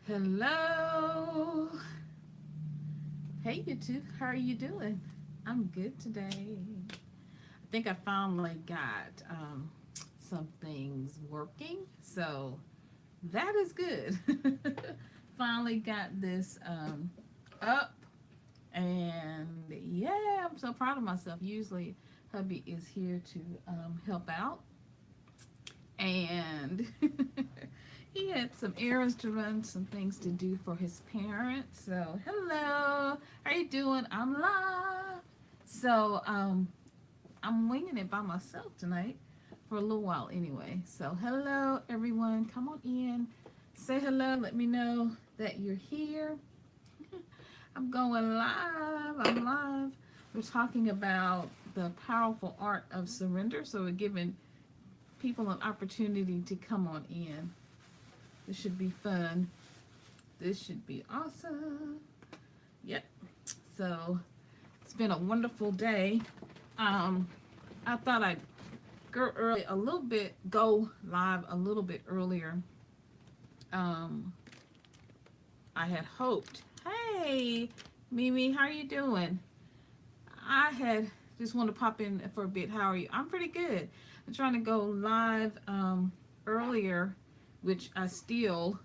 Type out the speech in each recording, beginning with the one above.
Hello. Hey YouTube, how are you doing? I'm good today. I think I finally got some things working, so that is good. Finally got this up, and yeah, I'm so proud of myself. Usually, hubby is here to help out, and he had some errands to run, some things to do for his parents. So, hello, how you doing? I'm live. So, I'm winging it by myself tonight for a little while anyway. So, hello everyone, come on in, say hello, let me know that you're here. I'm going live. I'm live. We're talking about the powerful art of surrender. So, we're giving people an opportunity to come on in. This should be fun. This should be awesome. Yep. So it's been a wonderful day. I thought I'd go early a little bit, go live a little bit earlier. Um, I had hoped. Hey, Mimi, how are you doing? I had just want to pop in for a bit. How are you? I'm pretty good. I'm trying to go live earlier, which I still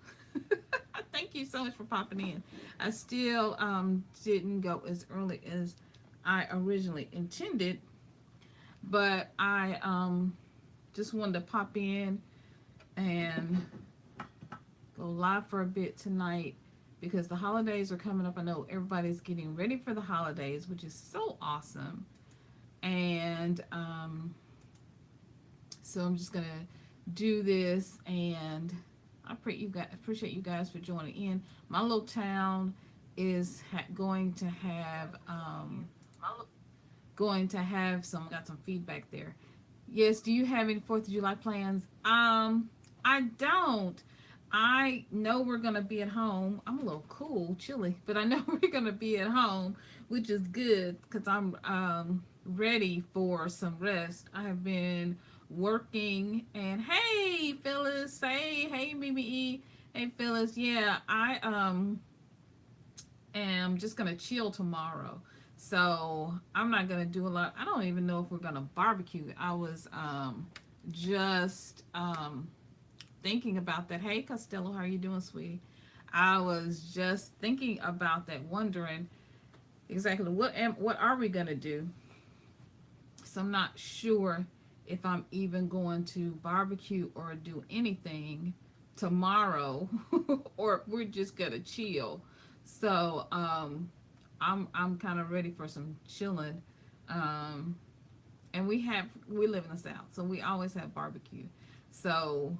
thank you so much for popping in. I still didn't go as early as I originally intended, but I just wanted to pop in and go live for a bit tonight because the holidays are coming up. I know everybody's getting ready for the holidays, which is so awesome. And so I'm just gonna do this, and I appreciate you guys for joining in. My little town is going to have some got some feedback there. Yes, do you have any 4th of July plans? I don't. I know we're gonna be at home. I'm a little cool, chilly, but I know we're gonna be at home, which is good because I'm ready for some rest. I have been working, and hey Phyllis, hey Mimi E, hey Phyllis, yeah, I am just gonna chill tomorrow. So I'm not gonna do a lot. I don't even know if we're gonna barbecue. I was just thinking about that. Hey Costello, how are you doing, sweetie? I was just thinking about that, wondering exactly what are we gonna do. So I'm not sure if I'm even going to barbecue or do anything tomorrow, or if we're just gonna chill. So I'm kind of ready for some chilling. Um, and we live in the South, so we always have barbecue. So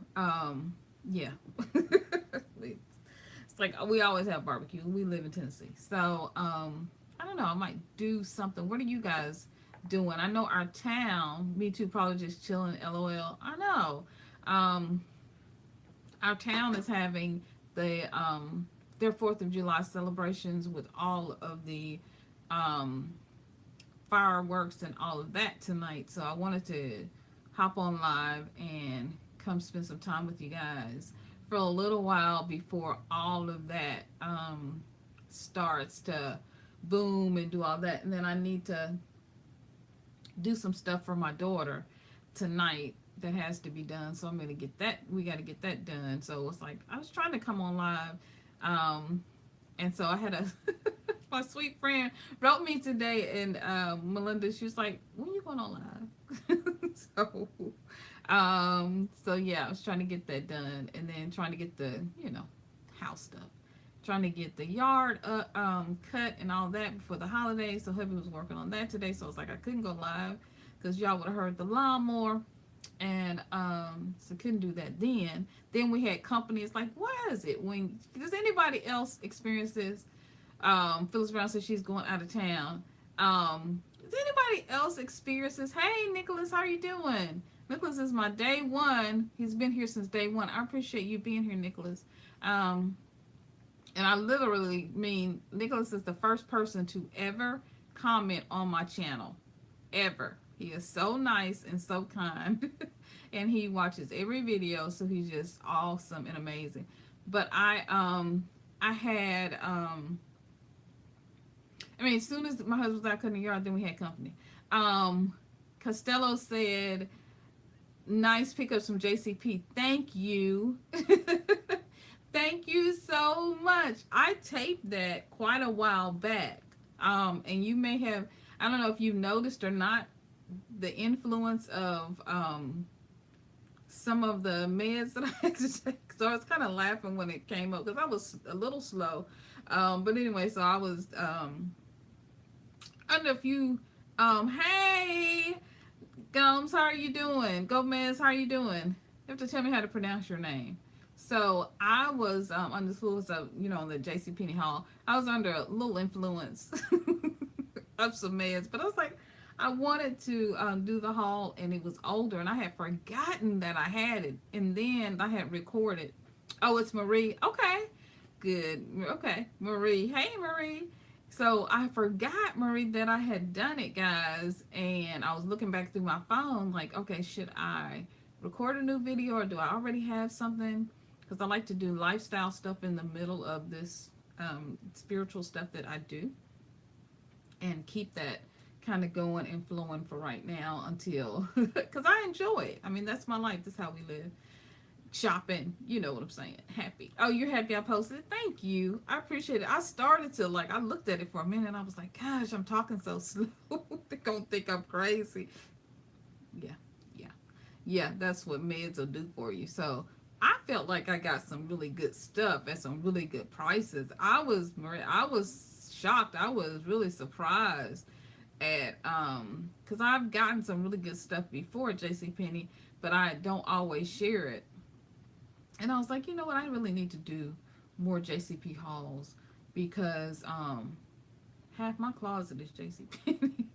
yeah, it's like we always have barbecue. We live in Tennessee, so I don't know. I might do something. What are you guys doing? I know our town. Me too. Probably just chilling. LOL. I know. Um, our town is having their 4th of July celebrations with all of the um, fireworks and all of that tonight. So I wanted to hop on live and come spend some time with you guys for a little while before all of that starts to boom and do all that. And then I need to do some stuff for my daughter tonight that has to be done. So I'm gonna get that. We got to get that done. So it's like I was trying to come on live, and so I had a my sweet friend wrote me today, and Melinda, she was like, "When you going on live?" so, so yeah, I was trying to get that done, and then trying to get the house stuff, trying to get the yard cut and all that before the holidays. So hubby was working on that today, so I was like, I couldn't go live because y'all would have heard the lawnmower, and so couldn't do that then we had company. It's like, why is it when does anybody else experience this? Phyllis Brown says she's going out of town. Does anybody else experience this? Hey Nicholas, how are you doing? Nicholas is my day one. He's been here since day one. I appreciate you being here, Nicholas. And I literally mean Nicholas is the first person to ever comment on my channel ever. He is so nice and so kind. And he watches every video, so he's just awesome and amazing. But I had I mean, as soon as my husband was out cutting the yard, then we had company. Um, Costello said, "Nice pickups from JCP. Thank you, thank you so much." I taped that quite a while back, and you may have, I don't know if you've noticed or not, the influence of some of the meds that I had to take. So I was kind of laughing when it came up because I was a little slow. But anyway, so I was under a few. Hey, Gums, how are you doing? Gomez, how are you doing? You have to tell me how to pronounce your name. So I was under the influence of, the JCPenney Hall. I was under a little influence of some meds, but I was like, I wanted to do the haul, and it was older, and I had forgotten that I had it, and then I had recorded. Oh, it's Marie. Okay, good. Okay, Marie. Hey, Marie. So I forgot, Marie, that I had done it, guys, and I was looking back through my phone, like, okay, should I record a new video, or do I already have something? Because I like to do lifestyle stuff in the middle of this spiritual stuff that I do, and keep that kind of going and flowing for right now until, because I enjoy it. I mean, that's my life. That's how we live. Shopping, you know what I'm saying. Happy. Oh, you're happy I posted it? Thank you. I appreciate it. I started to, I looked at it for a minute and I was like, gosh, I'm talking so slow. They're going to think I'm crazy. Yeah, yeah. Yeah, that's what meds will do for you. So I felt like I got some really good stuff at some really good prices. I was shocked. I was really surprised at because I've gotten some really good stuff before at JCPenney, but I don't always share it. And I was like, you know what, I really need to do more JCP hauls because half my closet is JCPenney.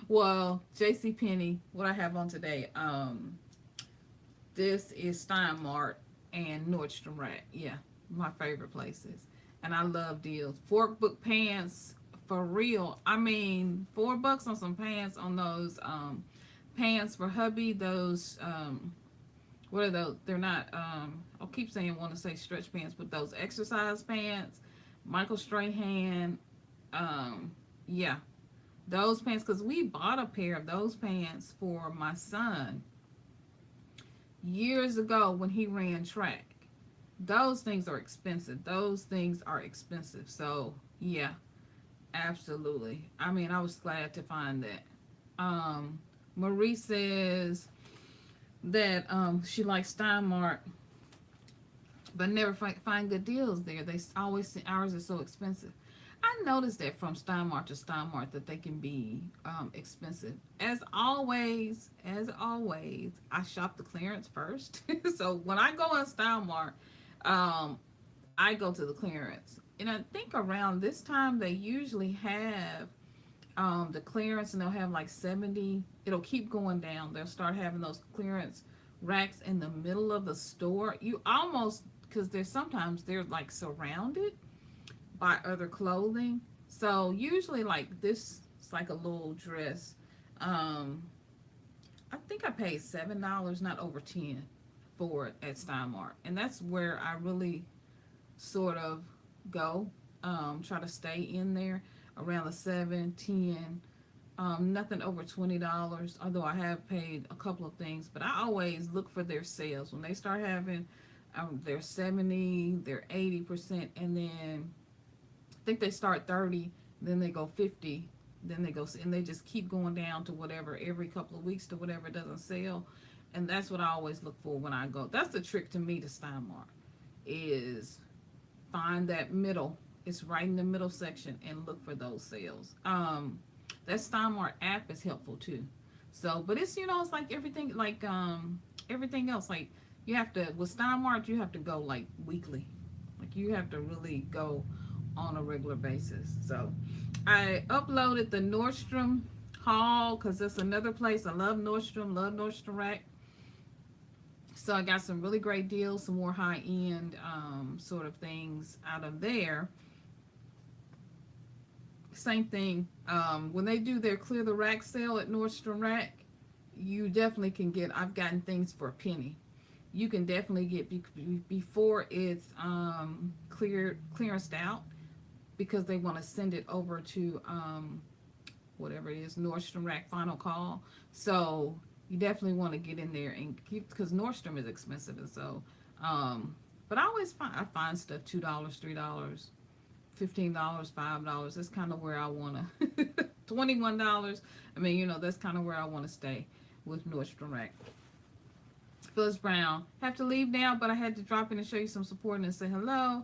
Well, JCPenney, what I have on today, this is Stein Mart and Nordstrom Rack. Yeah, my favorite places. And I love deals. Fork book pants, for real. I mean, $4 on some pants, on those pants for hubby. Those what are those? They're not. I'll keep saying, want to say stretch pants, but those exercise pants. Michael Strahan. Yeah, those pants. Because we bought a pair of those pants for my son years ago when he ran track. Those things are expensive. Those things are expensive. So yeah, absolutely. I mean, I was glad to find that. Marie says that she likes Stein Mart, but never find good deals there. They always, ours are so expensive. I noticed that from Stein Mart to Stein Mart that they can be expensive. As always, I shop the clearance first. So when I go on Stein Mart, I go to the clearance. And I think around this time they usually have the clearance, and they'll have like 70. It'll keep going down. They'll start having those clearance racks in the middle of the store. You almost, because sometimes they're like surrounded by other clothing. So usually like this, it's like a little dress. I think I paid $7, not over 10, for it at Stein Mart, and that's where I really sort of go. Try to stay in there around the 7, 10. Nothing over $20, although I have paid a couple of things, but I always look for their sales when they start having their 70, their 80%, and then I think they start 30, then they go 50, then they go, and they just keep going down to whatever every couple of weeks to whatever doesn't sell. And that's what I always look for when I go. That's the trick to me to Stein Mart, is find that middle. It's right in the middle section and look for those sales. That Stein Mart app is helpful too. So, but it's, it's like everything, everything else. Like you have to, with Stein Mart, you have to go like weekly. Like you have to really go on a regular basis. So I uploaded the Nordstrom haul because that's another place. I love Nordstrom Rack. So I got some really great deals, some more high-end sort of things out of there. Same thing. When they do their clear the rack sale at Nordstrom Rack, you definitely can get, I've gotten things for a penny. you can definitely get before it's clearanced out, because they want to send it over to whatever it is, Nordstrom Rack Final Call. So you definitely want to get in there and keep, because Nordstrom is expensive, and so but I find stuff $2, $3, $15, $5. That's kind of where I want to $21. I mean, that's kind of where I want to stay with Nordstrom Rack. Phyllis Brown, have to leave now, but I had to drop in and show you some support and say hello.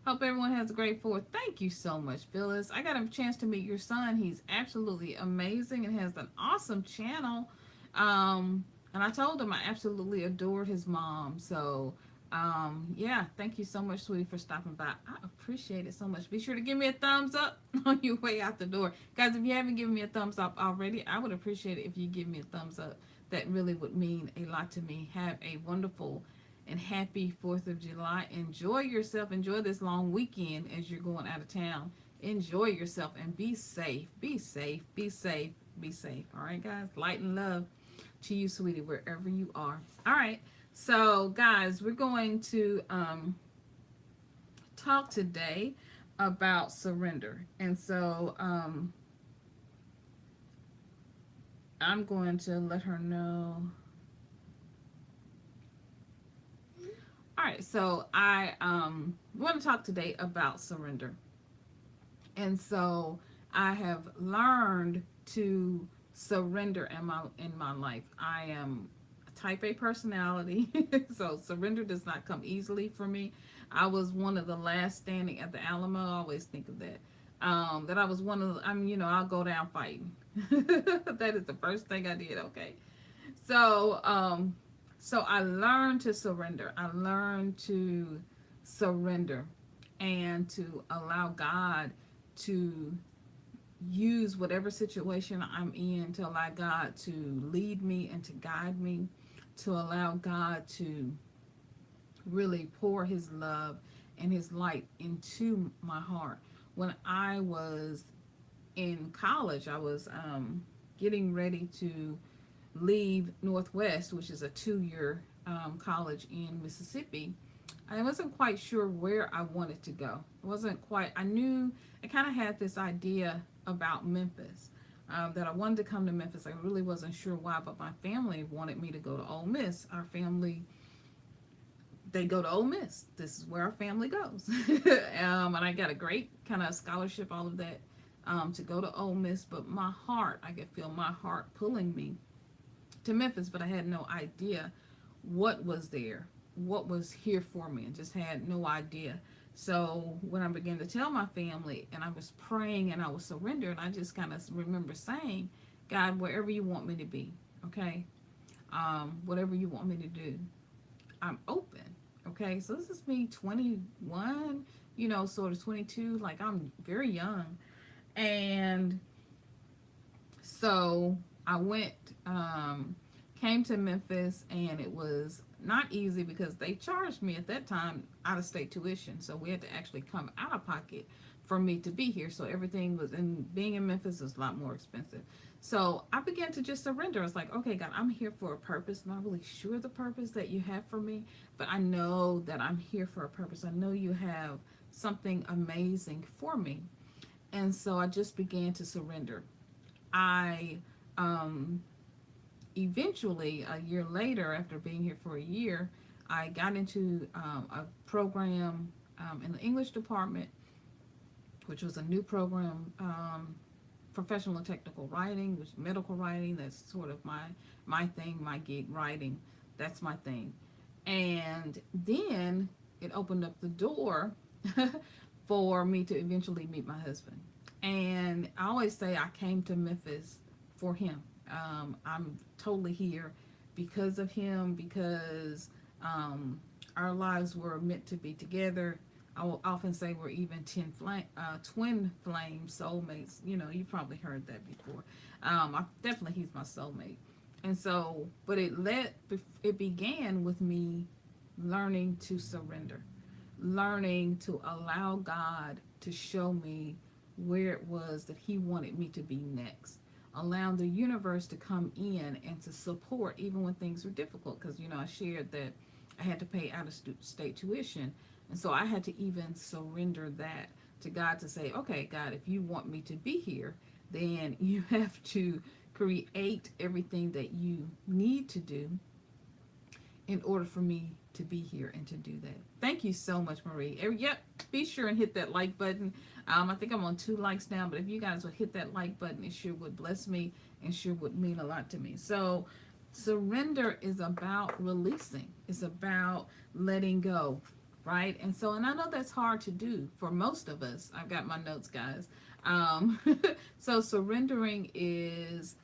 Hope everyone has a great 4th. Thank you so much, Phyllis. I got a chance to meet your son. He's absolutely amazing and has an awesome channel. And I told him I absolutely adored his mom. So, yeah, thank you so much, sweetie, for stopping by. I appreciate it so much. Be sure to give me a thumbs up on your way out the door. Guys, if you haven't given me a thumbs up already, I would appreciate it if you give me a thumbs up. That really would mean a lot to me. Have a wonderful and happy 4th of July. Enjoy yourself. Enjoy this long weekend as you're going out of town. Enjoy yourself and be safe. Be safe. Be safe. Be safe. All right, guys? Light and love to you, sweetie, wherever you are. All right. So, guys, we're going to talk today about surrender. And so, I'm going to let her know. All right, so I want to talk today about surrender. And so I have learned to surrender in my life. I am a type A personality, so surrender does not come easily for me. I was one of the last standing at the Alamo. I always think of that. That I was one of the, I'll go down fighting. That is the first thing I did. Okay. So I learned to surrender. I learned to surrender and to allow God to use whatever situation I'm in, to allow God to lead me and to guide me, to allow God to really pour his love and his light into my heart. When I was in college, I was getting ready to leave Northwest, which is a 2-year college in Mississippi. I wasn't quite sure where I wanted to go. I knew, I kind of had this idea about Memphis, that I wanted to come to Memphis. I really wasn't sure why, but my family wanted me to go to Ole Miss. Our family, they go to Ole Miss. This is where our family goes. And I got a great kind of scholarship, all of that, to go to Ole Miss. But my heart, I could feel my heart pulling me to Memphis, but I had no idea what was there, what was here for me, and just had no idea. So when I began to tell my family, and I was praying and I was surrendering, I just kind of remember saying, God, wherever you want me to be, okay, whatever you want me to do, I'm open. Okay, so this is me, 21, sort of 22, like I'm very young. And so I went, came to Memphis, and it was not easy because they charged me at that time out-of-state tuition. So we had to actually come out of pocket for me to be here. So everything was, and being in Memphis is a lot more expensive. So I began to just surrender. I was like, okay, God, I'm here for a purpose. I'm not really sure the purpose that you have for me, but I know that I'm here for a purpose. I know you have something amazing for me. And so I just began to surrender. I eventually, a year later, after being here for a year, I got into a program in the English department, which was a new program, professional and technical writing, which medical writing. That's sort of my thing, my gig, writing. That's my thing. And then it opened up the door for me to eventually meet my husband. And I always say I came to Memphis for him. I'm totally here because of him, because our lives were meant to be together. I will often say we're even twin flame soulmates. You probably heard that before. Definitely he's my soulmate. And so, but it began with me learning to surrender, learning to allow God to show me where it was that he wanted me to be next. Allowing the universe to come in and to support even when things were difficult. Because, I shared that I had to pay out of state tuition. And so I had to even surrender that to God to say, okay, God, if you want me to be here, then you have to create everything that you need to do in order for me to be here and to do that. Thank you so much, Marie. Yep, be sure and hit that like button. I think I'm on 2 likes now, but if you guys would hit that like button, it sure would bless me and sure would mean a lot to me. So surrender is about releasing. It's about letting go, right? And so, and I know that's hard to do for most of us. I've got my notes, guys. Um, so surrendering is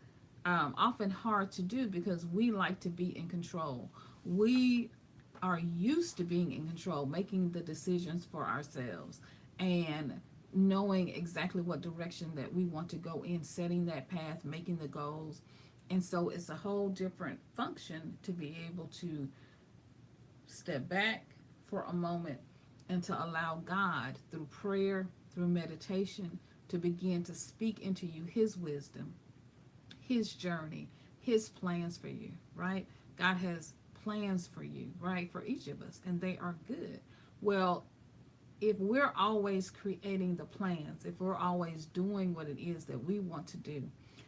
often hard to do because we like to be in control. We are used to being in control, making the decisions for ourselves and knowing exactly what direction that we want to go in, setting that path, making the goals. And so it's a whole different function to be able to step back for a moment and to allow God through prayer, through meditation, to begin to speak into you His wisdom, His journey, His plans for you, right? God has plans for you, right? For each of us, and they are good. Well, if we're always creating the plans, if we're always doing what it is that we want to do,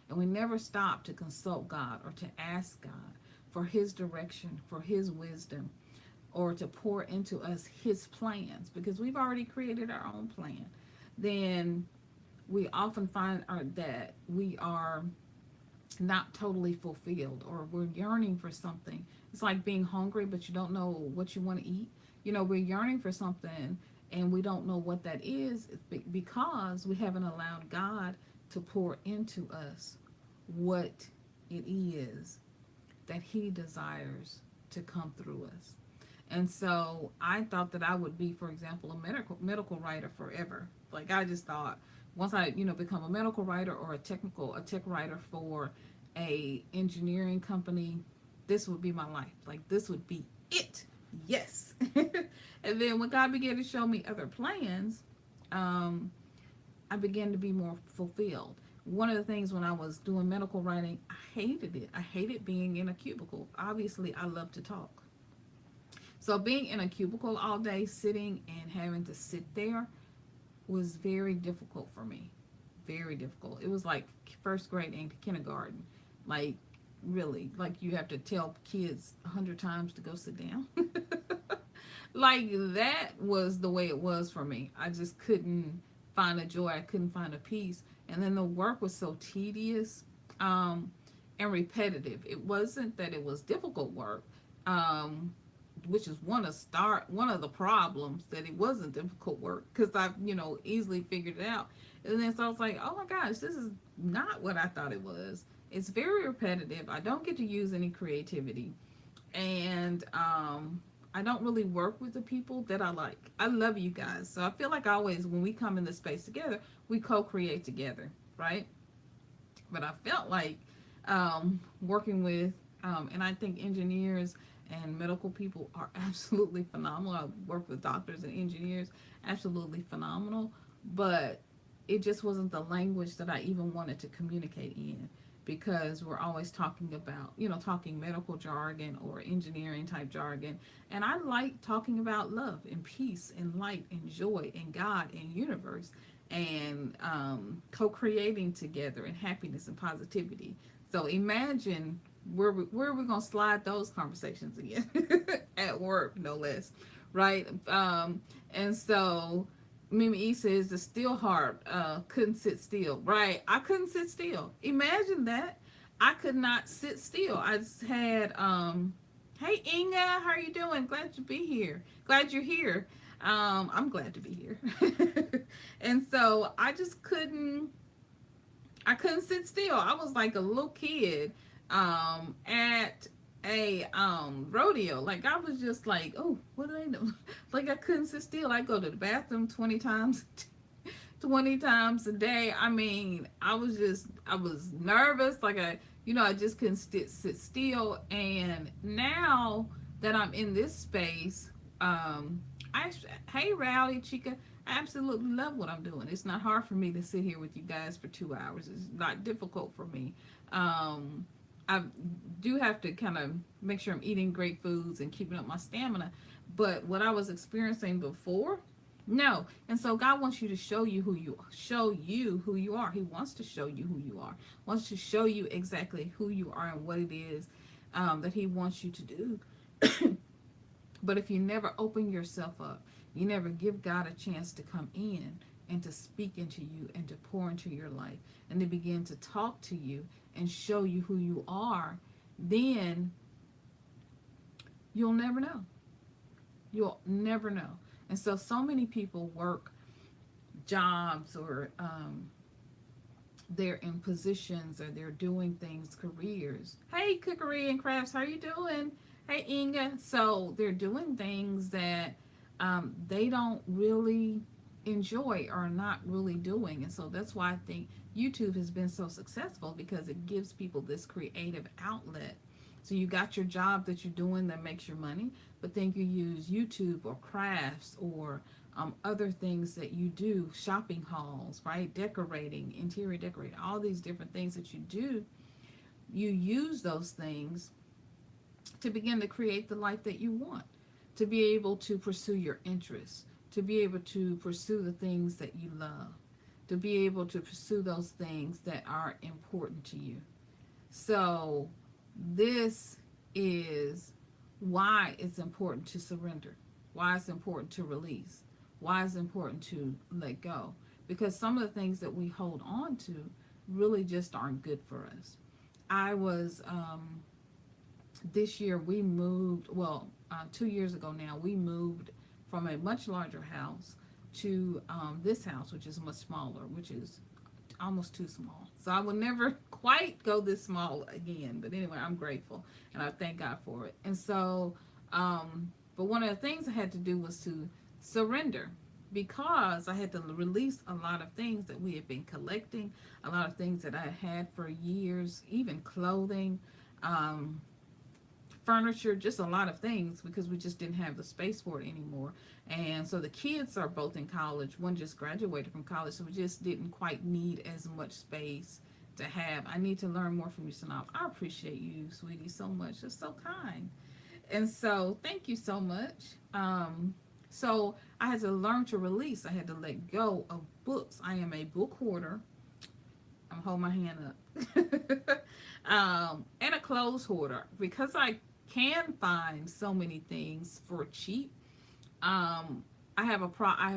and we never stop to consult God or to ask God for His direction, for His wisdom, or to pour into us His plans, because we've already created our own plan, then we often find that we are not totally fulfilled, or we're yearning for something. It's like being hungry, but you don't know what you want to eat. You know, we're yearning for something and we don't know what that is because we haven't allowed God to pour into us what it is that He desires to come through us. And so I thought that I would be, for example, a medical writer forever. Like, I just thought once I, become a medical writer or a tech writer for a engineering company, this would be my life. Like, this would be it. Yes. And then when God began to show me other plans, I began to be more fulfilled. One of the things when I was doing medical writing, I hated it. I hated being in a cubicle. Obviously, I love to talk. So being in a cubicle all day, sitting and having to sit there was very difficult for me. Very difficult. It was like first grade and kindergarten. Like, really, like you have to tell kids 100 times to go sit down. Like, that was the way it was for me. I just couldn't find a joy. I couldn't find a peace. And then the work was so tedious and repetitive. It wasn't that it was difficult work, which is one of the problems, that it wasn't difficult work, because I've easily figured it out. And then so I was like, oh my gosh, this is not what I thought it was. It's very repetitive. I don't get to use any creativity, and I don't really work with the people that I like. I love you guys, so I feel like always when we come in this space together, we co-create together, right? But I felt like working with and I think engineers and medical people are absolutely phenomenal. I work with doctors and engineers, absolutely phenomenal, but it just wasn't the language that I even wanted to communicate in, because we're always talking about, talking medical jargon or engineering type jargon. And I like talking about love and peace and light and joy and God and universe and co-creating together and happiness and positivity. So imagine where we're going to slide those conversations again at work, no less, right? And so Mimi E says the steel heart couldn't sit still, right? I couldn't sit still. Imagine that. I could not sit still. I just had hey Inga, how are you doing? Glad to be here. Glad you're here. I'm glad to be here. And so I just couldn't sit still. I was like a little kid at a rodeo. Like, I was just like, oh, what do I know? Like, I couldn't sit still. I go to the bathroom 20 times a day. I mean, I was nervous. Like, I just couldn't sit still. And now that I'm in this space, hey Rowdy Chica, I absolutely love what I'm doing. It's not hard for me to sit here with you guys for 2 hours. It's not difficult for me. I do have to kind of make sure I'm eating great foods and keeping up my stamina. But what I was experiencing before, no. And so God wants you to show you who you are. He wants to show you who you are. Wants to show you exactly who you are and what it is that He wants you to do. But if you never open yourself up, you never give God a chance to come in and to speak into you and to pour into your life and to begin to talk to you and show you who you are, then you'll never know. You'll never know. And so many people work jobs, or they're in positions, or they're doing things, careers. Hey, Cookery and Crafts, how you doing? Hey, Inga. So they're doing things that they don't really enjoy or are not really doing. And so that's why I think YouTube has been so successful, because it gives people this creative outlet. So you got your job that you're doing that makes your money, but then you use YouTube or crafts or other things that you do, shopping hauls, right? Decorating, interior decorating, all these different things that you do. You use those things to begin to create the life that you want, to be able to pursue your interests, to be able to pursue the things that you love, to be able to pursue those things that are important to you. So this is why it's important to surrender, why it's important to release, why it's important to let go. Because some of the things that we hold on to really just aren't good for us. I was, this year we moved, 2 years ago now, we moved from a much larger house to this house, which is much smaller, which is almost too small. So I will never quite go this small again. But anyway, I'm grateful and I thank God for it. And so, but one of the things I had to do was to surrender, because I had to release a lot of things that we had been collecting, a lot of things that I had for years, even clothing, furniture, just a lot of things, because we just didn't have the space for it anymore. And so the kids are both in college. One just graduated from college, so we just didn't quite need as much space to have. I need to learn more from you, Synolve. I appreciate you, sweetie, so much. It's so kind. And so thank you so much. So I had to learn to release. I had to let go of books. I am a book hoarder. I'm holding my hand up. And a clothes hoarder, because I can find so many things for cheap. I have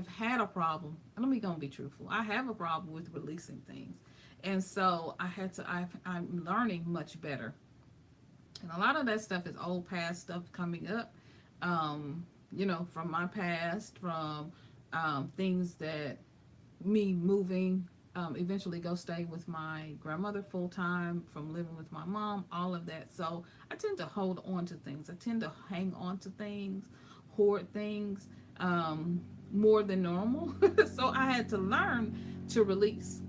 had a problem. Let me go and be truthful. I have a problem with releasing things, and so I'm learning much better. And a lot of that stuff is old past stuff coming up. From my past, from things that me moving, eventually go stay with my grandmother full time, from living with my mom, all of that. So I tend to hold on to things. I tend to hang on to things, hoard things, more than normal. So I had to learn to release,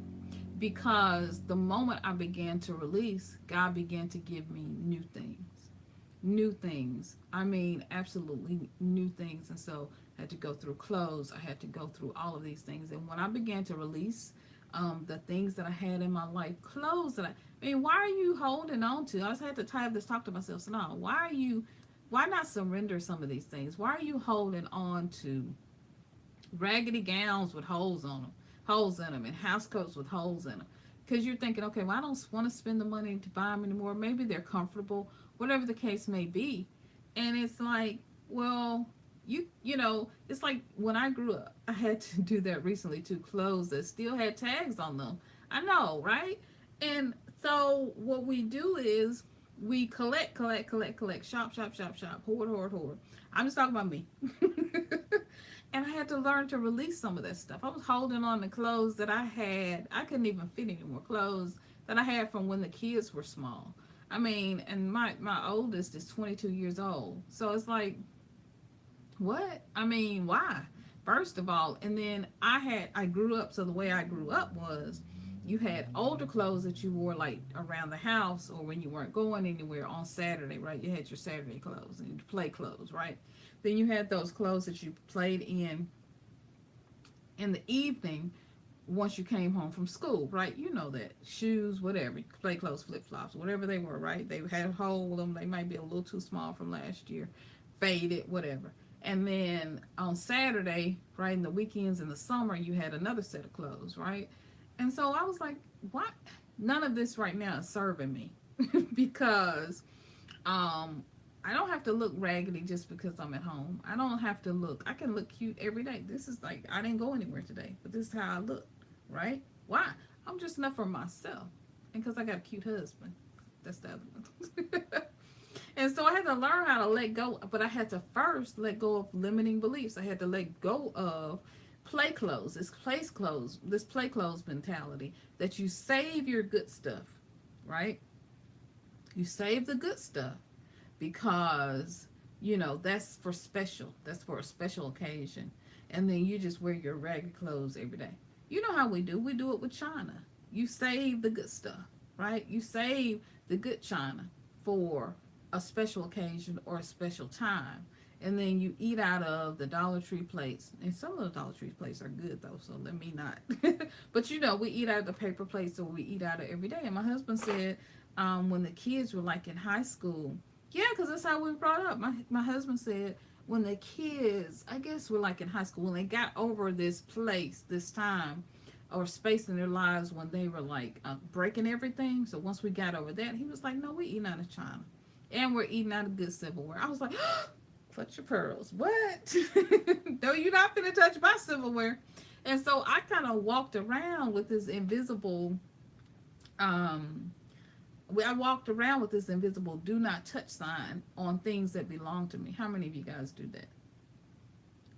because the moment I began to release, God began to give me new things. New things. I mean, absolutely new things. And so I had to go through clothes. I had to go through all of these things. And when I began to release the things that I had in my life, clothes that I mean, why are you holding on to? I just had to have this talk to myself. So no, why not surrender some of these things? Why are you holding on to raggedy gowns with holes in them, and house coats with holes in them? Because you're thinking, okay, well, I don't want to spend the money to buy them anymore. Maybe they're comfortable, whatever the case may be. And it's like, well, it's like when I grew up, I had to do that recently too. Clothes that still had tags on them. I know, right? And so what we do is we collect, shop, hoard. I'm just talking about me. And I had to learn to release some of that stuff. I was holding on to clothes that I had. I couldn't even fit any more clothes that I had from when the kids were small. I mean, and my oldest is 22 years old. So it's like, what? I mean, why? First of all, and then I grew up, so the way I grew up was, you had older clothes that you wore like around the house or when you weren't going anywhere on Saturday, right? You had your Saturday clothes and your play clothes, right? Then you had those clothes that you played in the evening, once you came home from school, right? You know that. Shoes, whatever, play clothes, flip-flops, whatever they were, right? They had a hole with them. They might be a little too small from last year, faded, whatever. And then on Saturday, right, in the weekends in the summer, you had another set of clothes, right? And so I was like, what? None of this right now is serving me because I don't have to look raggedy just because I'm at home. I don't have to look. I can look cute every day. This is like, I didn't go anywhere today, but this is how I look, right? Why? I'm just enough for myself. And because I got a cute husband. That's the other one. And so I had to learn how to let go, but I had to first let go of limiting beliefs. I had to let go of play clothes, this play clothes mentality that you save your good stuff, right? You save the good stuff because, you know, that's for special. That's for a special occasion. And then you just wear your ragged clothes every day. You know how we do. We do it with China. You save the good stuff, right? You save the good China for a special occasion or a special time. And then you eat out of the Dollar Tree plates. And some of the Dollar Tree plates are good, though, so let me not. But, you know, we eat out of the paper plates, or we eat out of every day. And my husband said when the kids were, like, in high school, yeah, because that's how we were brought up. My husband said when the kids, I guess, were, like, in high school, when they got over this place, this time, or space in their lives when they were, like, breaking everything. So once we got over that, he was like, no, we eating out of China. And we're eating out of good silverware. I was like, clutch your pearls. What? No, you're not finna touch my silverware. And so I kind of walked around with this invisible, I walked around with this invisible do not touch sign on things that belong to me. How many of you guys do that?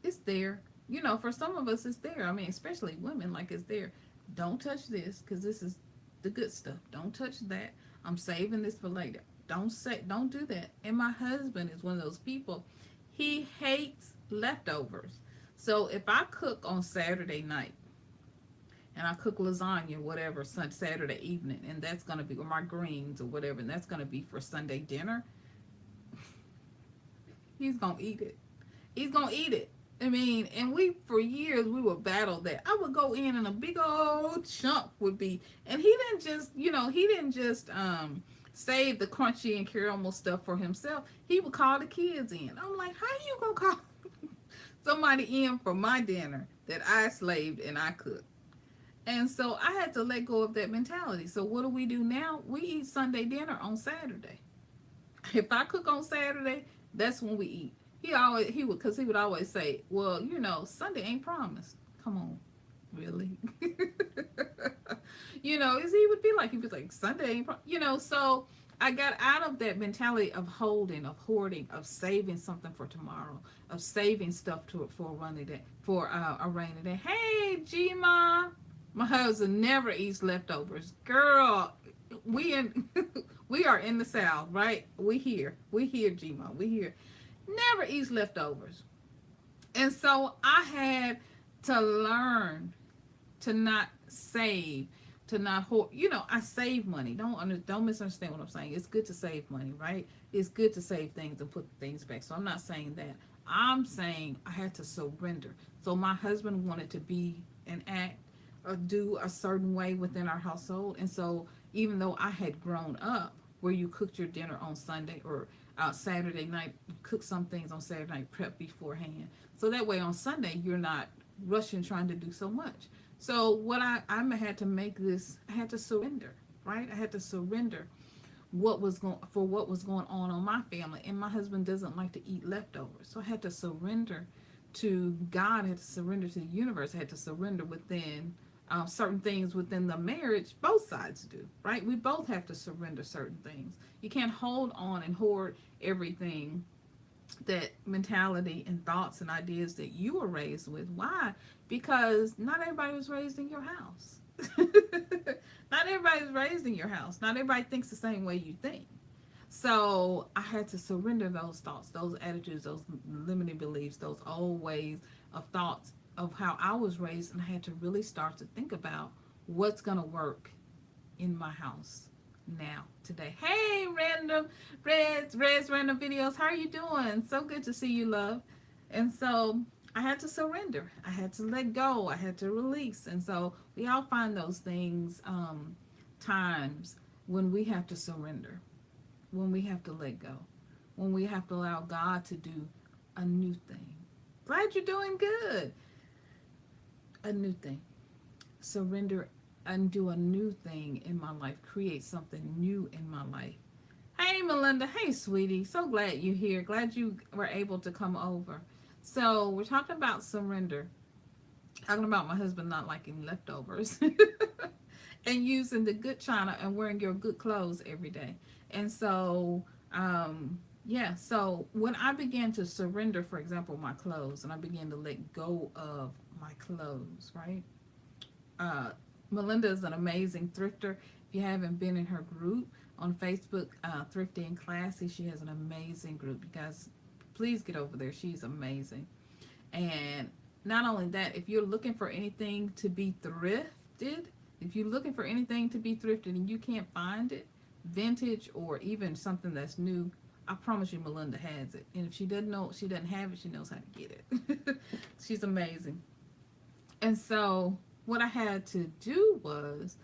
It's there. You know, for some of us, it's there. I mean, especially women, like, it's there. Don't touch this because this is the good stuff. Don't touch that. I'm saving this for later. Don't do that. And my husband is one of those people. He hates leftovers. So if I cook on Saturday night and I cook lasagna, whatever, Saturday evening, and that's going to be, or my greens or whatever, and that's going to be for Sunday dinner, he's going to eat it. He's going to eat it. I mean, and for years, we would battle that. I would go in and a big old chunk would be, and he didn't just save the crunchy and caramel stuff for himself. He would call the kids in. I'm like, how you gonna call somebody in for my dinner that I slaved and I cooked? And so I had to let go of that mentality. So what do we do now? We eat Sunday dinner on Saturday. If I cook on Saturday, that's when we eat. He would always say, well, you know, Sunday ain't promised. Come on, really? You know, he would be like, Sunday ain't promised. You know, so I got out of that mentality of holding, of hoarding, of saving something for tomorrow, of saving stuff for a rainy day, Hey, Gma, my husband never eats leftovers. Girl, we are in the South, right? We here, Gma, we here. Never eats leftovers. And so I had to learn to not save, to not hoard. You know, I save money. Don't misunderstand what I'm saying. It's good to save money, right? It's good to save things and put things back. So I'm not saying that. I'm saying I had to surrender. So my husband wanted to be and act or do a certain way within our household. And so even though I had grown up where you cooked your dinner on Sunday or Saturday night, cook some things on Saturday night, prep beforehand. So that way on Sunday, you're not rushing trying to do so much. So what I had to make this, I had to surrender, right? I had to surrender what was going on my family. And my husband doesn't like to eat leftovers. So I had to surrender to God. I had to surrender to the universe. I had to surrender within certain things within the marriage. Both sides do, right? We both have to surrender certain things. You can't hold on and hoard everything, that mentality and thoughts and ideas that you were raised with. Why? Because not everybody was raised in your house. Not everybody's raised in your house. Not everybody thinks the same way you think. So I had to surrender those thoughts, those attitudes, those limiting beliefs, those old ways of thoughts of how I was raised, and I had to really start to think about what's going to work in my house now, today. Hey, Reds Random Videos, how are you doing? So good to see you, love. And so I had to surrender. I had to let go. I had to release. And so we all find those things, times when we have to surrender, when we have to let go, when we have to allow God to do a new thing. Glad you're doing good. A new thing. Surrender and do a new thing in my life. Create something new in my life. Hey, Melinda. Hey, sweetie. So glad you're here. Glad you were able to come over. So we're talking about surrender. Talking about my husband not liking leftovers. And using the good china and wearing your good clothes every day. And so, yeah, so when I began to surrender, for example, my clothes, and I began to let go of my clothes, right? Melinda is an amazing thrifter. If you haven't been in her group on Facebook, Thrifty and Classy, she has an amazing group. You guys, please get over there. She's amazing. And not only that, if you're looking for anything to be thrifted, if you're looking for anything to be thrifted and you can't find it, vintage or even something that's new, I promise you Melinda has it. And if she doesn't know, she doesn't have it, she knows how to get it. She's amazing. And so what I had to do was,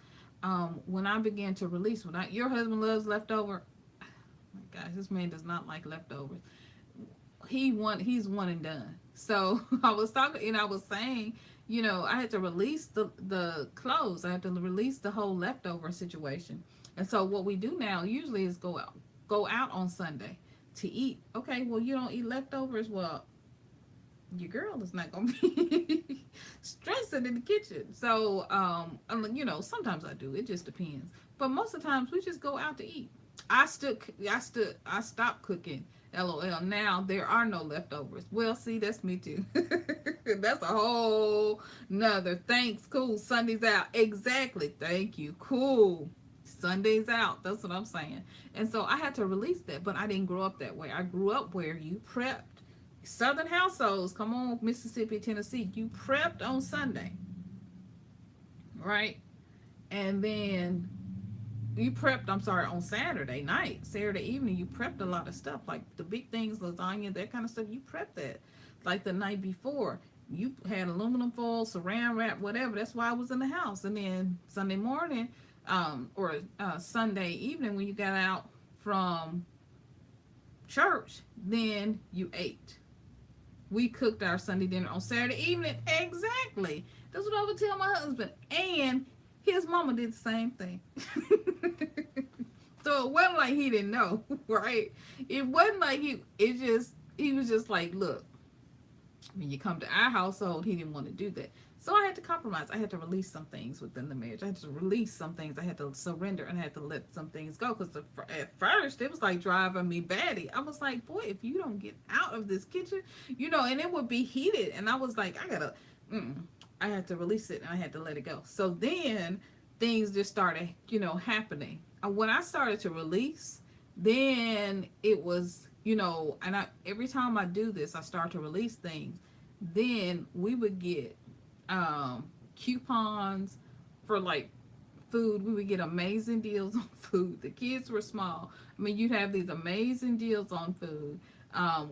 when I began to release, your husband loves leftover. Oh my gosh, this man does not like leftovers. He's one and done. So I was talking and I was saying, I had to release the clothes. I had to release the whole leftover situation. And so what we do now usually is go out on Sunday to eat. Okay, well, you don't eat leftovers. Well, your girl is not gonna be stressing in the kitchen. So sometimes I do. It just depends. But most of the times we just go out to eat. I stopped cooking. LOL. Now there are no leftovers. Well, see, that's me too. That's a whole nother. Thanks. Cool. Sunday's out. Exactly. Thank you. Cool. Sunday's out. That's what I'm saying. And so I had to release that, but I didn't grow up that way. I grew up where you prepped. Southern households, come on, Mississippi, Tennessee, you prepped on Sunday, right? And then you prepped, on Saturday night, Saturday evening, you prepped a lot of stuff, like the big things, lasagna, that kind of stuff, you prepped that. Like the night before, you had aluminum foil, saran wrap, whatever, that's why I was in the house. And then Sunday morning, or Sunday evening, when you got out from church, then you ate. We cooked our Sunday dinner on Saturday evening. Exactly. That's what I would tell my husband. And his mama did the same thing. So it wasn't like he didn't know, right? It wasn't like he was just like, look, when you come to our household, he didn't want to do that. So I had to compromise. I had to release some things within the marriage. I had to release some things. I had to surrender and I had to let some things go. Because at first, it was like driving me batty. I was like, boy, if you don't get out of this kitchen, and it would be heated. And I was like, I had to release it and I had to let it go. So then things just started, happening. When I started to release, then it was, and every time I do this, I start to release things. Then we would get coupons for like food. We would get amazing deals on food. The kids were small. I mean, you'd have these amazing deals on food.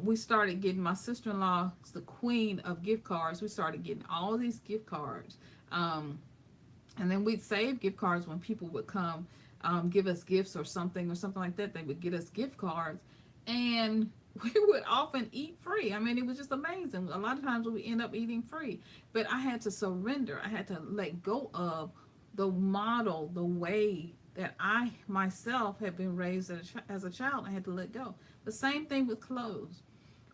We started getting, my sister-in-law is the queen of gift cards. We started getting all these gift cards. And then we'd save gift cards when people would come give us gifts or something like that. They would get us gift cards. And we would often eat free. I mean, it was just amazing. A lot of times we would end up eating free. But I had to surrender. I had to let go of the model, the way that I myself had been raised as a child. I had to let go. The same thing with clothes.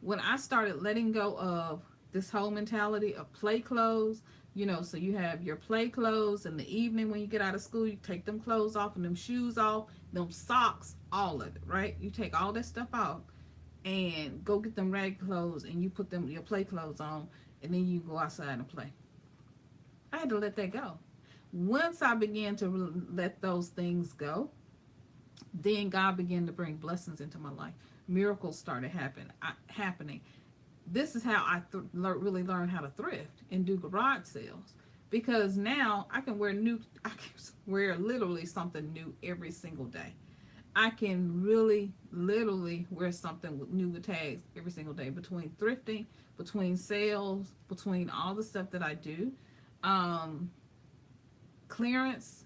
When I started letting go of this whole mentality of play clothes, so you have your play clothes in the evening when you get out of school, you take them clothes off and them shoes off, them socks, all of it, right? You take all that stuff off and go get them rag clothes and you put your play clothes on and then you go outside and play. I had to let that go. Once I began to let those things go, then God began to bring blessings into my life. Miracles started happening. This is how I really learned how to thrift and do garage sales, because now I can wear literally something new every single day. I can really literally wear something with new with tags every single day, between thrifting, between sales, between all the stuff that I do. Um, Clearance,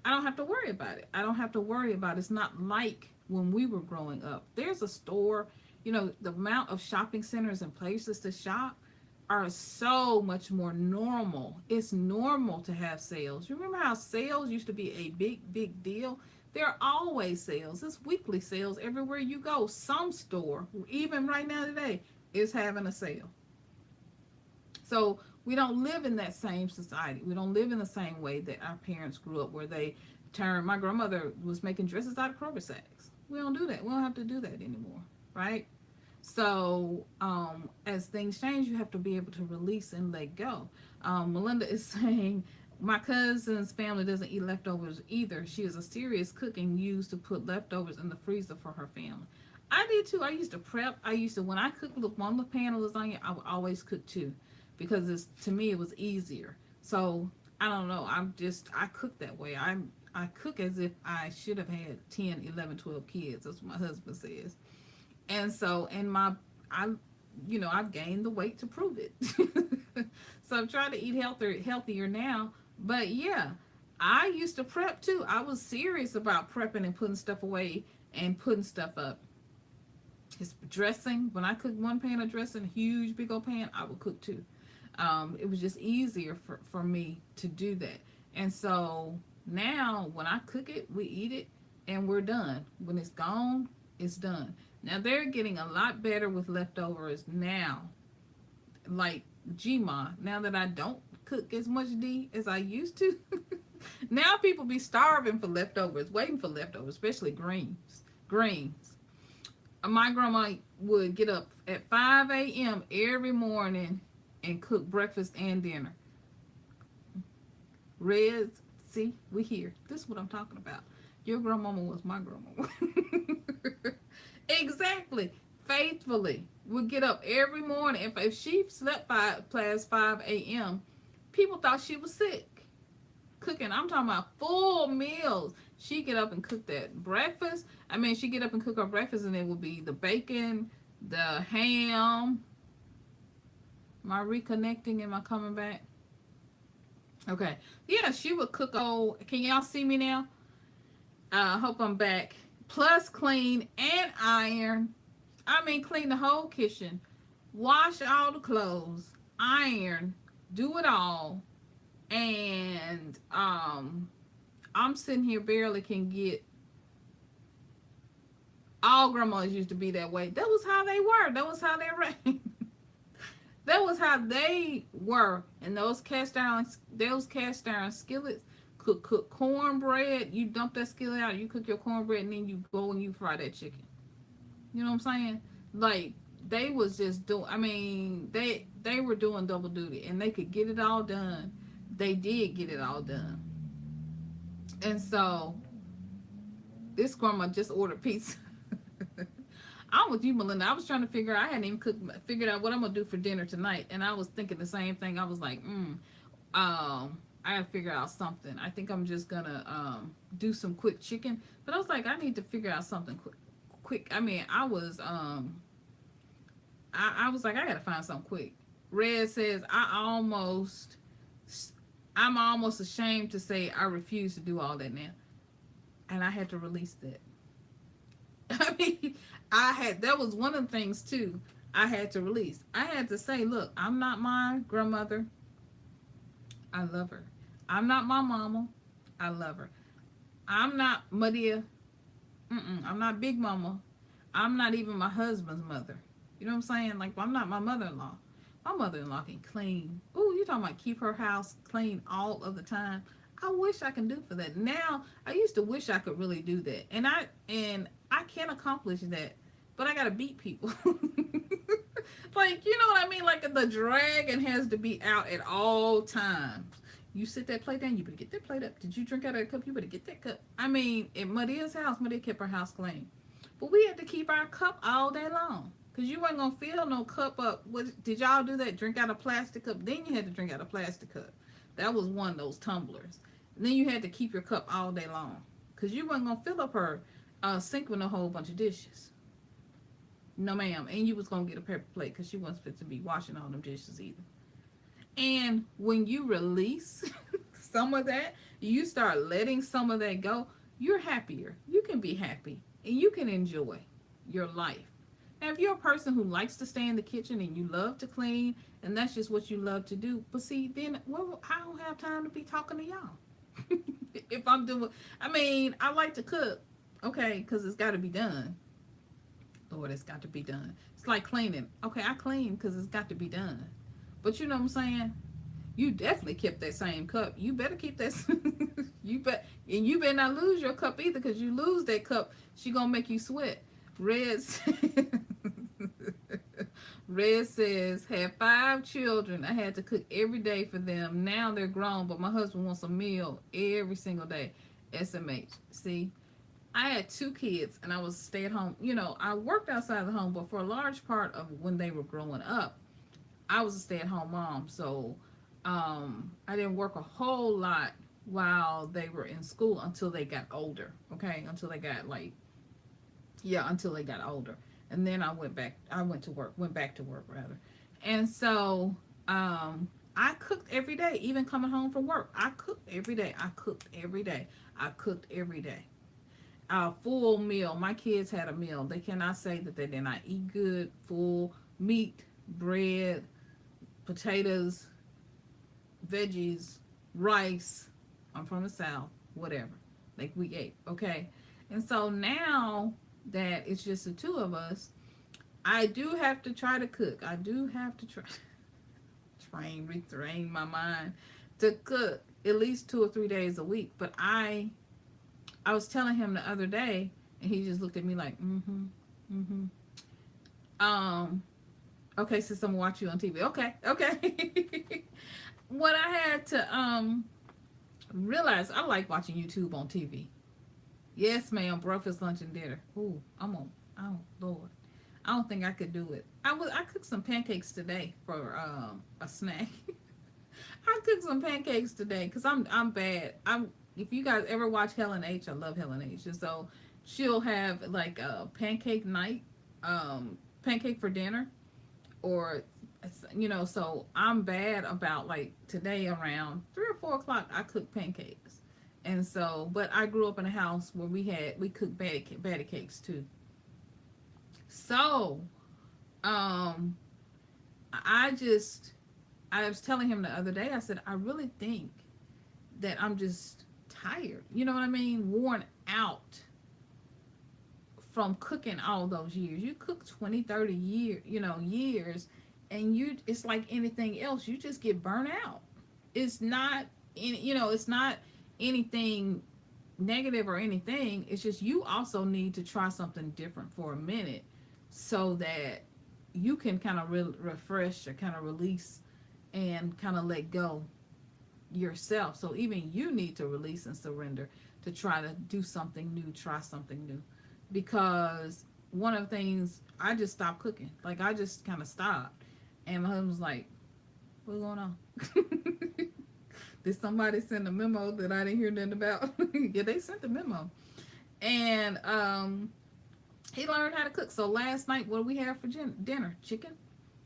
I don't have to worry about it. I don't have to worry about it. It's not like when we were growing up. There's a store, the amount of shopping centers and places to shop are so much more normal. It's normal to have sales. You remember how sales used to be a big, big deal? There are always sales. It's weekly sales everywhere you go. Some store, even right now today, is having a sale. So we don't live in that same society. We don't live in the same way that our parents grew up, where they turned. My grandmother was making dresses out of Kroger sacks. We don't do that. We don't have to do that anymore, right? So as things change, you have to be able to release and let go. Melinda is saying, my cousin's family doesn't eat leftovers either. She is a serious cook and used to put leftovers in the freezer for her family. I did too. I used to prep. When I cooked one pan of lasagna, I would always cook two, because to me it was easier. So I don't know. I cook that way. I cook as if I should have had 10, 11, 12 kids. That's what my husband says. And so, I've gained the weight to prove it. So I'm trying to eat healthier now. But yeah, I used to prep too. I was serious about prepping and putting stuff away and putting stuff up. It's dressing. When I cooked one pan of dressing, a huge big old pan, I would cook two. It was just easier for me to do that. And so now when I cook it, we eat it and we're done. When it's gone, it's done. Now they're getting a lot better with leftovers now. Like Gma, now that I don't cook as much D as I used to. Now people be starving for leftovers, waiting for leftovers, especially greens. My grandma would get up at 5 a.m. every morning and cook breakfast and dinner. Reds, see, we here. This is what I'm talking about. Your grandmama was my grandmama. Exactly. Faithfully. Would get up every morning. If she slept past 5 a.m., people thought she was sick. Cooking, I'm talking about full meals. She get up and cook that breakfast. She get up and cook her breakfast, and it would be the bacon, the ham. Am I reconnecting? Am I coming back? Okay. Yeah, she would cook. Oh, can y'all see me now? Hope I'm back. Plus clean and iron. Clean the whole kitchen. Wash all the clothes. Iron. Do it all. And I'm sitting here barely can get. All grandmas used to be that way. That was how they were. That was how they ran. That was how they were. And those cast iron skillets cook cornbread. You dump that skillet out, you cook your cornbread, and then you go and you fry that chicken. You know what I'm saying? Like, they was just doing, they were doing double duty, and they could get it all done. They did get it all done. And so this grandma just ordered pizza. I'm with you, Melinda. I was trying to I hadn't even figured out what I'm gonna do for dinner tonight, and I was thinking the same thing. I was like, I gotta figure out something. I think I'm just gonna do some quick chicken. But I was like, I need to figure out something quick. I was like, I gotta find something quick. Red says, I'm almost ashamed to say I refuse to do all that now. And I had to release that. That was one of the things too I had to release. I had to say, look, I'm not my grandmother. I love her. I'm not my mama. I love her. I'm not Maria. I'm not Big Mama. I'm not even my husband's mother. You know what I'm saying? Like, I'm not my mother-in-law. My mother-in-law can clean. Ooh, you're talking about keep her house clean all of the time. I wish I can do for that. Now, I used to wish I could really do that. And I can't accomplish that. But I gotta beat people. Like, you know what I mean? Like, the dragon has to be out at all times. You sit that plate down, you better get that plate up. Did you drink out of that cup? You better get that cup. At Maria's house, Maria kept her house clean. But we had to keep our cup all day long. Because you weren't going to fill no cup up. Did y'all do that? Drink out a plastic cup? Then you had to drink out a plastic cup. That was one of those tumblers. And then you had to keep your cup all day long. Because you weren't going to fill up her sink with a whole bunch of dishes. No, ma'am. And you was gonna get a paper plate because she wasn't fit to be washing all them dishes either. And when you release some of that, you start letting some of that go, you're happier. You can be happy and you can enjoy your life. Now, if you're a person who likes to stay in the kitchen and you love to clean and that's just what you love to do, but see, then well, I don't have time to be talking to y'all. If I'm doing, I mean, I like to cook, okay, because it's got to be done. Lord, it's got to be done. It's like cleaning. Okay, I clean because it's got to be done. But you know what I'm saying? You definitely kept that same cup. You better keep that. And you better not lose your cup either, because you lose that cup, she gonna make you sweat. Red, Red says, had 5 children. I had to cook every day for them. Now they're grown, but my husband wants a meal every single day. SMH. See, I had 2 kids and I was stay at home. You know, I worked outside the home, but for a large part of when they were growing up, I was a stay at home mom. So I didn't work a whole lot while they were in school until they got older. Okay, until they got until they got older. And then I went back to work rather. And so I cooked every day, even coming home from work. I cooked every day. I cooked every day. A full meal. My kids had a meal. They cannot say that they did not eat good. Full meat, bread, potatoes, veggies, rice. I'm from the South, whatever. Like we ate, okay? And so now that it's just the 2 of us, I do have to try to cook. I do have to retrain my mind to cook at least 2 or 3 days a week. But I was telling him the other day, and he just looked at me like, okay, sis, I'm gonna watch you on TV. Okay. What I had to realize, I like watching YouTube on TV. Yes, ma'am. Breakfast, lunch, and dinner. Ooh, oh Lord, I don't think I could do it. I cooked some pancakes today for a snack. I cooked some pancakes today because I'm bad. If you guys ever watch Helen H, I love Helen H, and so she'll have like a pancake night, pancake for dinner, or so I'm bad about, like, today around 3 or 4 o'clock I cook pancakes. And so, but I grew up in a house where we cooked batter cakes too. So I was telling him the other day, I said, I really think that I'm just tired, you know what I mean, worn out from cooking all those years. You cook 20, 30 years, and it's like anything else, you just get burnt out. It's not it's not anything negative or anything. It's just you also need to try something different for a minute so that you can kind of refresh or kind of release and kind of let go yourself. So even you need to release and surrender to try to do something new, try something new. Because one of the things, I just stopped cooking. Like, I just kind of stopped. And my husband was like, what's going on? Did somebody send a memo that I didn't hear nothing about? Yeah, they sent the memo. And he learned how to cook. So last night, what do we have for dinner? Chicken.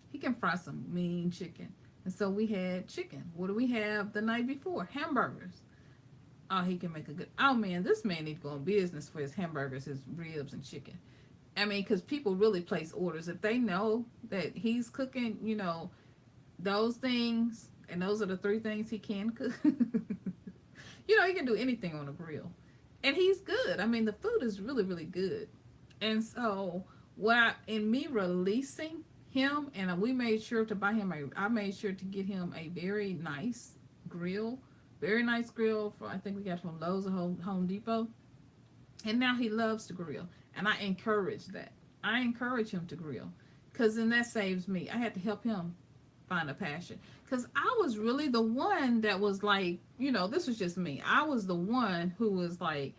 He can fry some mean chicken. And so we had chicken. What do we have the night before? Hamburgers. Oh, he can make a good... Oh, man, this man needs to go in business for his hamburgers, his ribs, and chicken. I mean, because people really place orders. If they know that he's cooking, those things, and those are the 3 things he can cook. He can do anything on a grill. And he's good. I mean, the food is really, really good. And so, in me releasing him, and we made sure to buy him I made sure to get him a very nice grill. Very nice grill, I think we got from Lowe's or Home Depot. And now he loves to grill. And I encourage that. I encourage him to grill. Because then that saves me. I had to help him find a passion. Because I was really the one that was like, this was just me. I was the one who was like,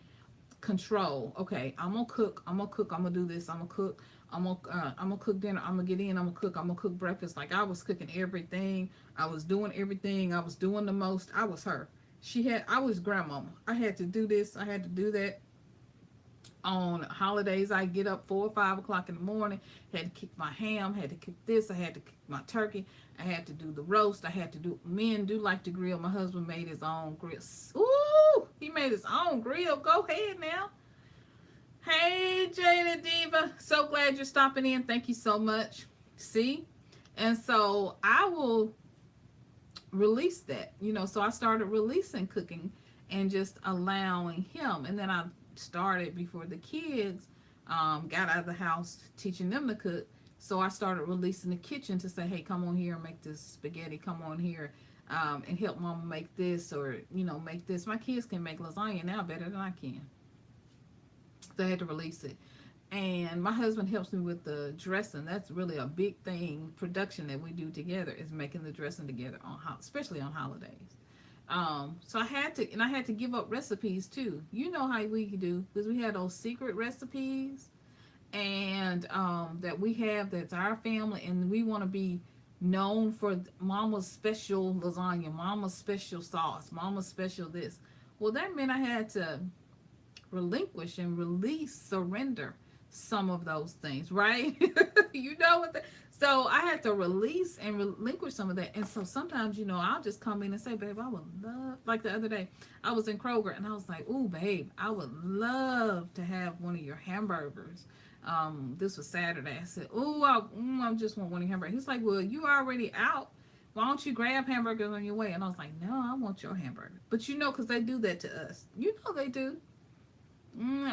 control. Okay, I'm going to cook. I'm going to do this. I'm going to cook. I'm gonna cook dinner. I'm gonna get in. I'm gonna cook breakfast. Like, I was cooking everything. I was doing everything. I was doing the most. I was her. I was grandmama. I had to do this. I had to do that. On holidays, I get up 4 or 5 o'clock in the morning, had to cook my ham, had to cook this, I had to cook my turkey, I had to do the roast, I had to do, men do like to grill. My husband made his own grill. Ooh, he made his own grill. Go ahead now. Hey, Jada Diva. So glad you're stopping in. Thank you so much. See? And so I will release that, so I started releasing cooking and just allowing him. And then I started, before the kids got out of the house, teaching them to cook. So I started releasing the kitchen to say, hey, come on here and make this spaghetti. Come on here and help mama make this, or, make this. My kids can make lasagna now better than I can. So I had to release it. And my husband helps me with the dressing. That's really a big thing, production that we do together, is making the dressing together, especially on holidays. So I had to give up recipes too. You know how we do, because we had those secret recipes, and that we have, that's our family, and we want to be known for mama's special lasagna, mama's special sauce, mama's special this. Well, that meant I had to relinquish and release, surrender some of those things, right? You know what? So I had to release and relinquish some of that. And so sometimes, I'll just come in and say, babe, I would love, like the other day, I was in Kroger and I was like, ooh, babe, I would love to have one of your hamburgers. This was Saturday. I said, ooh, I just want one of your hamburgers. He's like, well, you already out. Why don't you grab hamburgers on your way? And I was like, no, I want your hamburger. But because they do that to us. They do.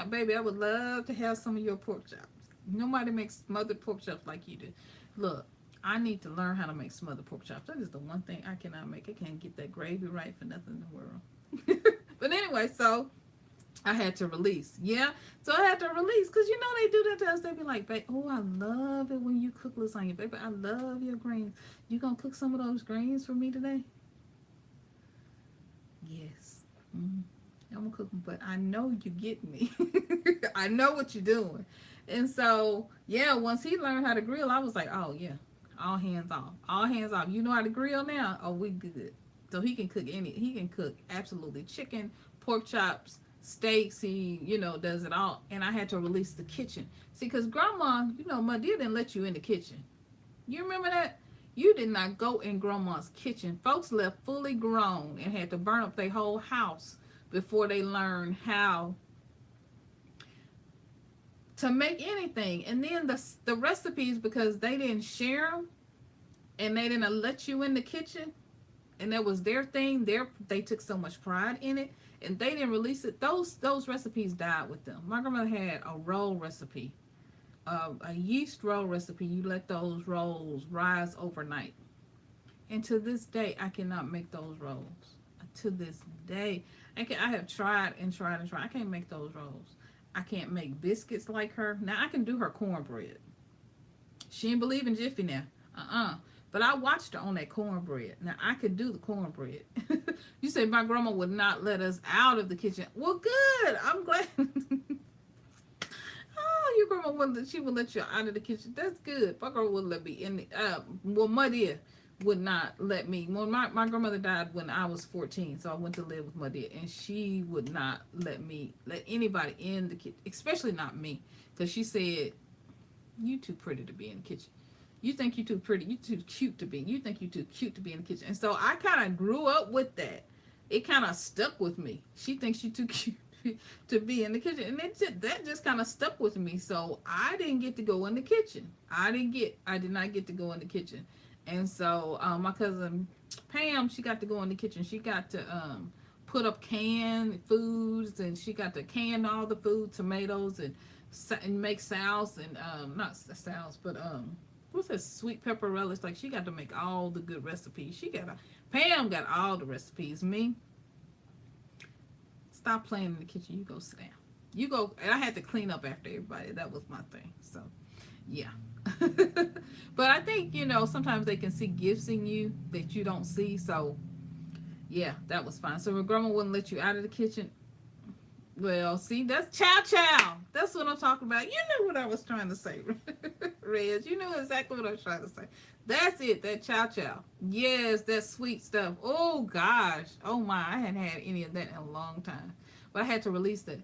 Baby, I would love to have some of your pork chops. Nobody makes smothered pork chops like you do. Look, I need to learn how to make smothered pork chops. That is the one thing I cannot make. I can't get that gravy right for nothing in the world. But anyway, so I had to release. Yeah, so I had to release, because they do that to us. They be like, babe, oh, I love it when you cook lasagna. Baby, I love your greens. You gonna cook some of those greens for me today? Yes. Mm-hmm. I'm gonna cook them, but I know you get me. I know what you're doing. And so, yeah, once he learned how to grill, I was like, oh, yeah, all hands off. All hands off. You know how to grill now? Oh, we good. So he can cook absolutely chicken, pork chops, steaks. He, does it all. And I had to release the kitchen. See, because grandma, my dear didn't let you in the kitchen. You remember that? You did not go in grandma's kitchen. Folks left fully grown and had to burn up their whole house before they learned how to make anything. And then the recipes, because they didn't share them and they didn't let you in the kitchen, and that was their thing. They took so much pride in it, and they didn't release it. Those recipes died with them. My grandmother had a roll recipe, a yeast roll recipe. You let those rolls rise overnight, and to this day I cannot make those rolls. To this day, I have tried and tried and tried. I can't make those rolls. I can't make biscuits like her. Now I can do her cornbread. She didn't believe in Jiffy now. But I watched her on that cornbread. Now I could do the cornbread. You say my grandma would not let us out of the kitchen. Well, good. I'm glad. Oh, your grandma wouldn't. She would let you out of the kitchen. That's good. My grandma wouldn't let me in the. Well, my dear would not let me. When my grandmother died when I was 14, so I went to live with my dear, and she would not let anybody in the kitchen, especially not me, because she said, "You too pretty to be in the kitchen. You think you too pretty. You too cute to be. You think you too cute to be in the kitchen." And so I kind of grew up with that. It kind of stuck with me. She thinks you too cute to be in the kitchen, and that just kind of stuck with me. So I didn't get to go in the kitchen. I did not get to go in the kitchen. And so my cousin Pam, she got to go in the kitchen. She got to put up canned foods, and she got to can all the food, tomatoes, and make sauce, and not sauce, but what's that, sweet pepper relish? Like, she got to make all the good recipes. Pam got all the recipes. Me, stop playing in the kitchen. You go sit down. You go, and I had to clean up after everybody. That was my thing. So, yeah. But I think, sometimes they can see gifts in you that you don't see. So, yeah, that was fine. So, when grandma wouldn't let you out of the kitchen, well, see, that's chow. That's what I'm talking about. You knew what I was trying to say, Reg. You knew exactly what I was trying to say. That's it, that chow. Yes, that sweet stuff. Oh, gosh. Oh, my. I hadn't had any of that in a long time. But I had to release it.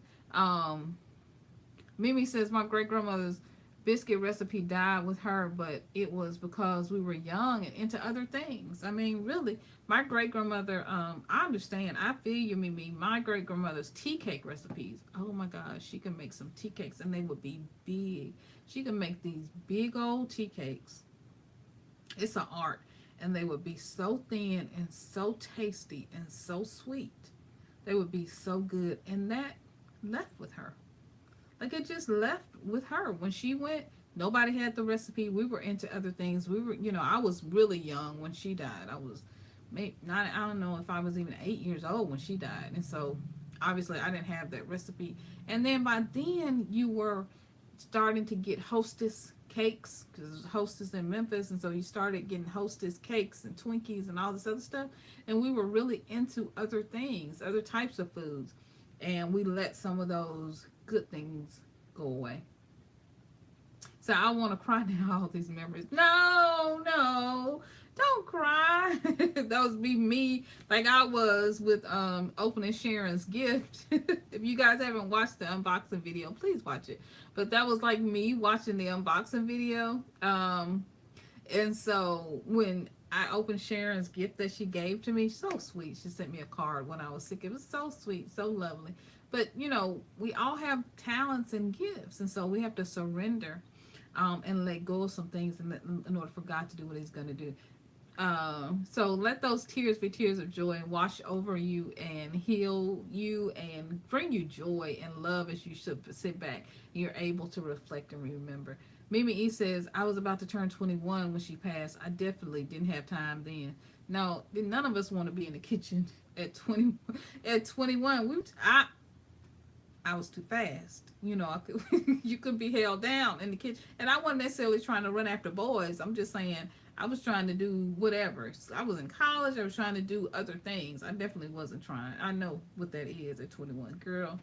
Mimi says my great grandmother's biscuit recipe died with her, but it was because we were young and into other things. I mean, really, my great grandmother, I understand. I feel you, Mimi. My great grandmother's tea cake recipes. Oh my gosh, she can make some tea cakes and they would be big. She can make these big old tea cakes. It's an art. And they would be so thin and so tasty and so sweet. They would be so good. And that left with her. Like it just left with her. When she went, nobody had the recipe. We were into other things. We were, I was really young when she died. I was maybe not, I don't know if I was even 8 years old when she died. And so obviously I didn't have that recipe. And then by then you were starting to get Hostess cakes, because there's Hostess in Memphis, and so you started getting Hostess cakes and Twinkies and all this other stuff, and we were really into other things, other types of foods, and we let some of those good things go away. So I want to cry now, all these memories. No, don't cry. That was me like I was with opening Sharon's gift. If you guys haven't watched the unboxing video, please watch it. But that was like me watching the unboxing video. And so when I opened Sharon's gift that she gave to me, so sweet. She sent me a card when I was sick. It was so sweet, so lovely. But we all have talents and gifts, and so we have to surrender and let go of some things in order for God to do what he's going to do. So let those tears be tears of joy and wash over you and heal you and bring you joy and love as you should sit back. You're able to reflect and remember. Mimi E says, I was about to turn 21 when she passed. I definitely didn't have time then. No, none of us want to be in the kitchen at 20. At 21, I was too fast. You could be held down in the kitchen. And I wasn't necessarily trying to run after boys. I'm just saying I was trying to do whatever. I was in college. I was trying to do other things. I definitely wasn't trying. I know what that is at 21. Girl,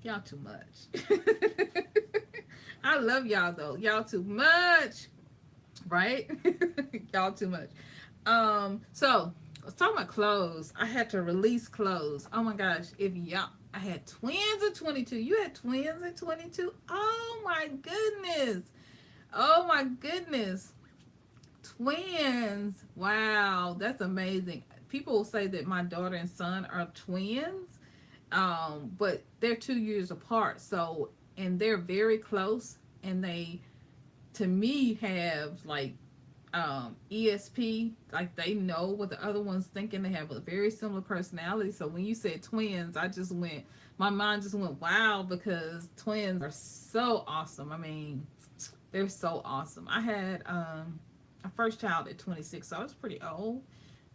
y'all too much. I love y'all though. Y'all too much. Right? Y'all too much. So let's talk about clothes. I had to release clothes. Oh my gosh. I had twins at 22. You had twins at 22? Oh my goodness. Oh my goodness. Twins. Wow. That's amazing. People will say that my daughter and son are twins. But they're 2 years apart. So, and they're very close. And they, to me, have like ESP, like they know what the other one's thinking. They have a very similar personality. So when you said twins, my mind just went wow, because twins are so awesome. I mean, they're so awesome. I had a first child at 26, so I was pretty old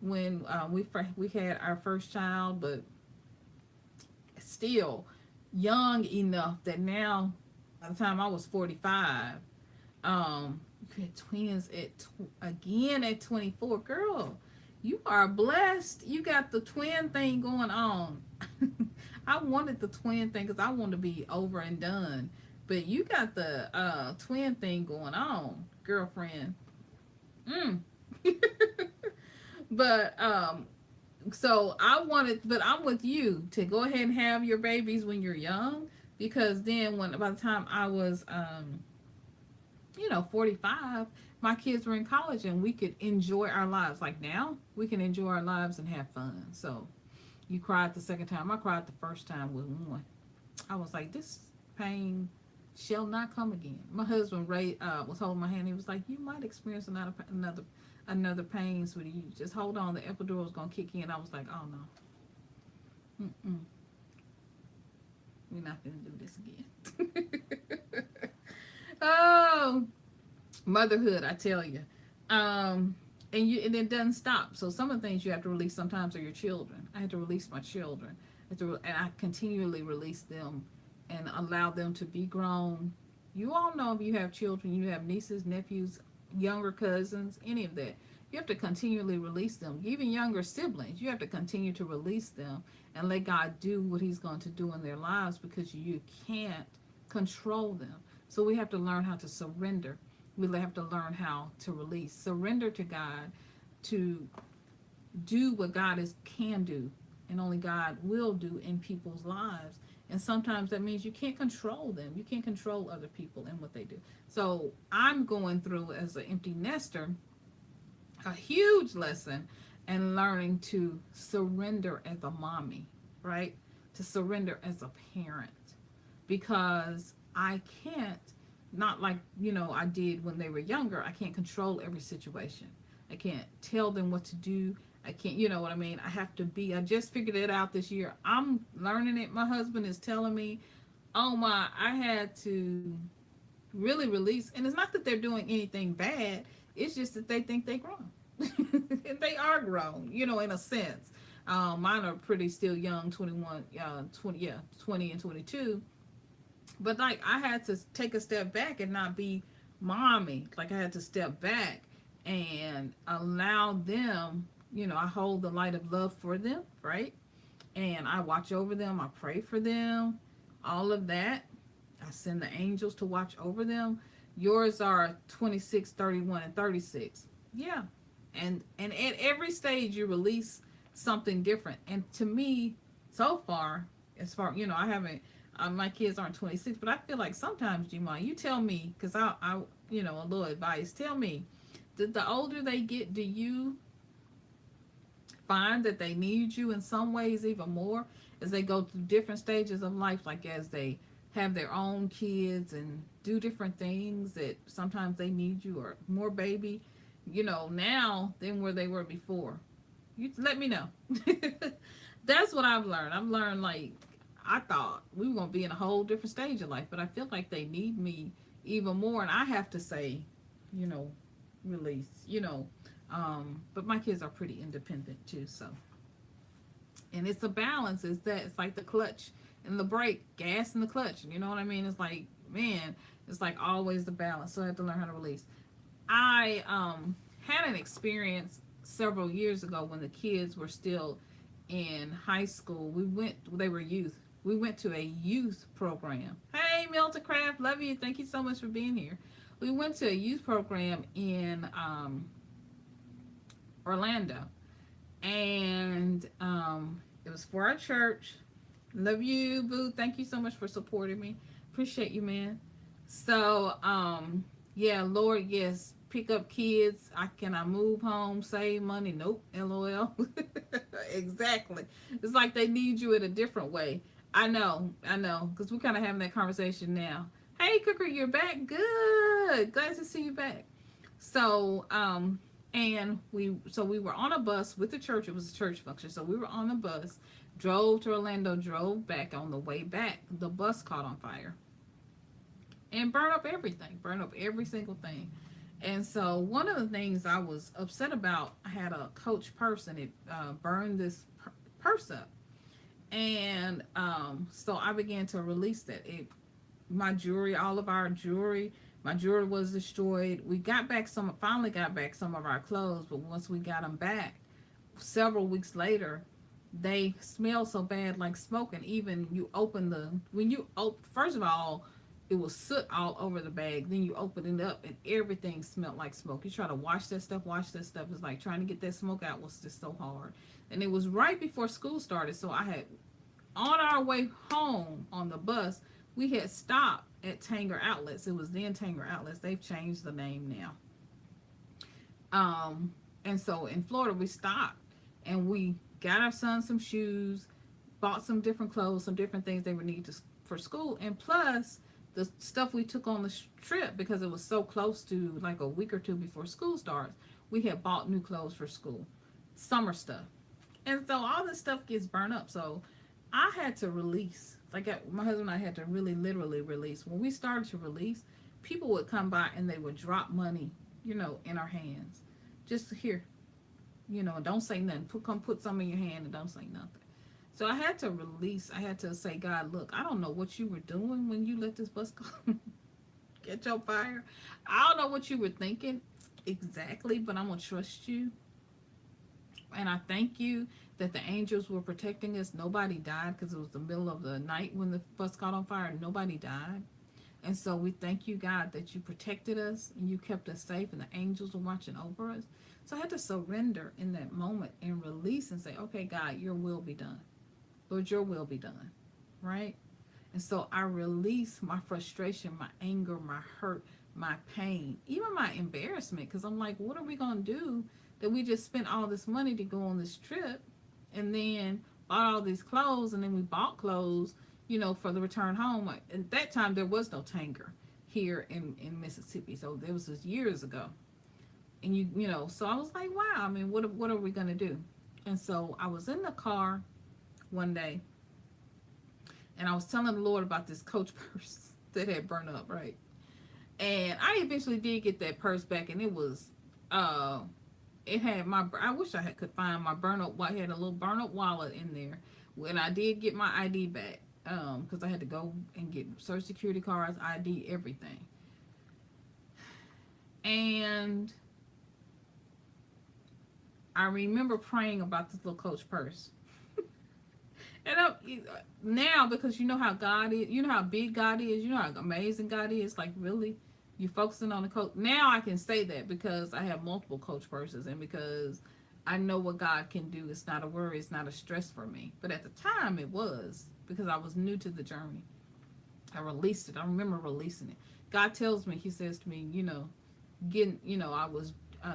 when we had our first child, but still young enough that now, by the time I was 45, you had twins again at 24. Girl, you are blessed. You got the twin thing going on. I wanted the twin thing because I wanted to be over and done. But you got the twin thing going on, girlfriend. But so but I'm with you to go ahead and have your babies when you're young, because then by the time I was 45, my kids were in college and we could enjoy our lives. Like now, we can enjoy our lives and have fun. So you cried the second time. I cried the first time with one. I was like, this pain shall not come again. My husband was holding my hand. He was like, you might experience another pain, sweetie. You just hold on. The epidural is going to kick in. I was like, oh no. We're not going to do this again. Oh, motherhood, I tell you. And it doesn't stop. So some of the things you have to release sometimes are your children. I had to release my children. And I continually release them and allow them to be grown. You all know, if you have children, you have nieces, nephews, younger cousins, any of that. You have to continually release them. Even younger siblings, you have to continue to release them and let God do what he's going to do in their lives, because you can't control them. So we have to learn how to surrender. We have to learn how to release. Surrender to God to do what God can do and only God will do in people's lives. And sometimes that means you can't control them. You can't control other people and what they do. So I'm going through, as an empty nester, a huge lesson and learning to surrender as a mommy, right? To surrender as a parent, because I can't, not like, I did when they were younger. I can't control every situation. I can't tell them what to do. I can't, you know what I mean? I just figured it out this year. I'm learning it. My husband is telling me, oh my, I had to really release. And it's not that they're doing anything bad. It's just that they think they're grown. They are grown, in a sense. Mine are pretty still young, 21, 20, yeah, 20 and 22. But like, I had to take a step back and not be mommy. Like, I had to step back and allow them, I hold the light of love for them, right? And I watch over them. I pray for them, all of that. I send the angels to watch over them. Yours are 26, 31, and 36. Yeah. And at every stage you release something different. And to me, so far, as far, I haven't, my kids aren't 26, but I feel like sometimes, Jemima, you tell me, because I a little advice. Tell me, the older they get, do you find that they need you in some ways even more as they go through different stages of life, like as they have their own kids and do different things, that sometimes they need you, or more baby, now than where they were before? You let me know. That's what I've learned. I've learned, like, I thought we were going to be in a whole different stage of life, but I feel like they need me even more, and I have to say, release, but my kids are pretty independent too, so. And it's a balance. It's like the clutch and the brake, gas and the clutch, you know what I mean? It's like, man, it's like always the balance. So I have to learn how to release. I had an experience several years ago when the kids were still in high school. They were youth. We went to a youth program. Hey, Milton Craft, love you. Thank you so much for being here. We went to a youth program in Orlando, and it was for our church. Love you, boo. Thank you so much for supporting me. Appreciate you, man. So, yeah, Lord, yes. Pick up kids. Can I move home, save money? Nope. LOL. Exactly. It's like they need you in a different way. I know. Because we're kind of having that conversation now. Hey, Cooker, you're back. Good. Glad to see you back. So, and we were on a bus with the church. It was a church function. So we were on a bus, drove to Orlando, drove back. On the way back, the bus caught on fire and burned up everything, burned up every single thing. And so one of the things I was upset about, I had a Coach purse, and it burned this purse up. And so I began to release that. My jewelry, all of our jewelry, my jewelry was destroyed. We finally got back some of our clothes, but once we got them back, several weeks later, they smelled so bad, like smoke. And even first of all, it was soot all over the bag. Then you open it up and everything smelled like smoke. You try to wash that stuff. It's like trying to get that smoke out was just so hard. And it was right before school started. So on our way home on the bus, we had stopped at Tanger Outlets. It was then Tanger Outlets. They've changed the name now. And so in Florida, we stopped and we got our son some shoes, bought some different clothes, some different things they would need for school. And plus, the stuff we took on the trip, because it was so close to like a week or two before school starts, we had bought new clothes for school, summer stuff. And so all this stuff gets burned up. So I had to release. Like, my husband and I had to really literally release. When we started to release, people would come by and they would drop money, in our hands. Just here, don't say nothing. Come put some in your hand and don't say nothing. So I had to release. I had to say, God, look, I don't know what you were doing when you let this bus catch on fire. I don't know what you were thinking exactly, but I'm going to trust you. And I thank you that the angels were protecting us. Nobody died, because it was the middle of the night when the bus caught on fire. Nobody died. And so we thank you, God, that you protected us and you kept us safe, and the angels were watching over us. So I had to surrender in that moment and release and say, okay, God, your will be done. Lord, your will be done. Right? And so I released my frustration, my anger, my hurt, my pain, even my embarrassment. Because I'm like, what are we going to do that we just spent all this money to go on this trip and then bought all these clothes and then we bought clothes, for the return home. At that time, there was no Tanger here in Mississippi. So this was years ago. And so I was like, wow, I mean, what are we going to do? And so I was in the car one day and I was telling the Lord about this Coach purse that had burned up, right? And I eventually did get that purse back, and it was, it had I wish I could find my burn up. I had a little burn up wallet in there, when I did get my ID back, because I had to go and get Social Security cards, ID, everything. And I remember praying about this little Coach purse. And now, because you know how God is, you know how big God is, you know how amazing God is, like really, you focusing on the Coach. Now I can say that because I have multiple Coach purses and because I know what God can do. It's not a worry, it's not a stress for me. But at the time it was, because I was new to the journey. I released it. I remember releasing it. God tells me, he says to me, I was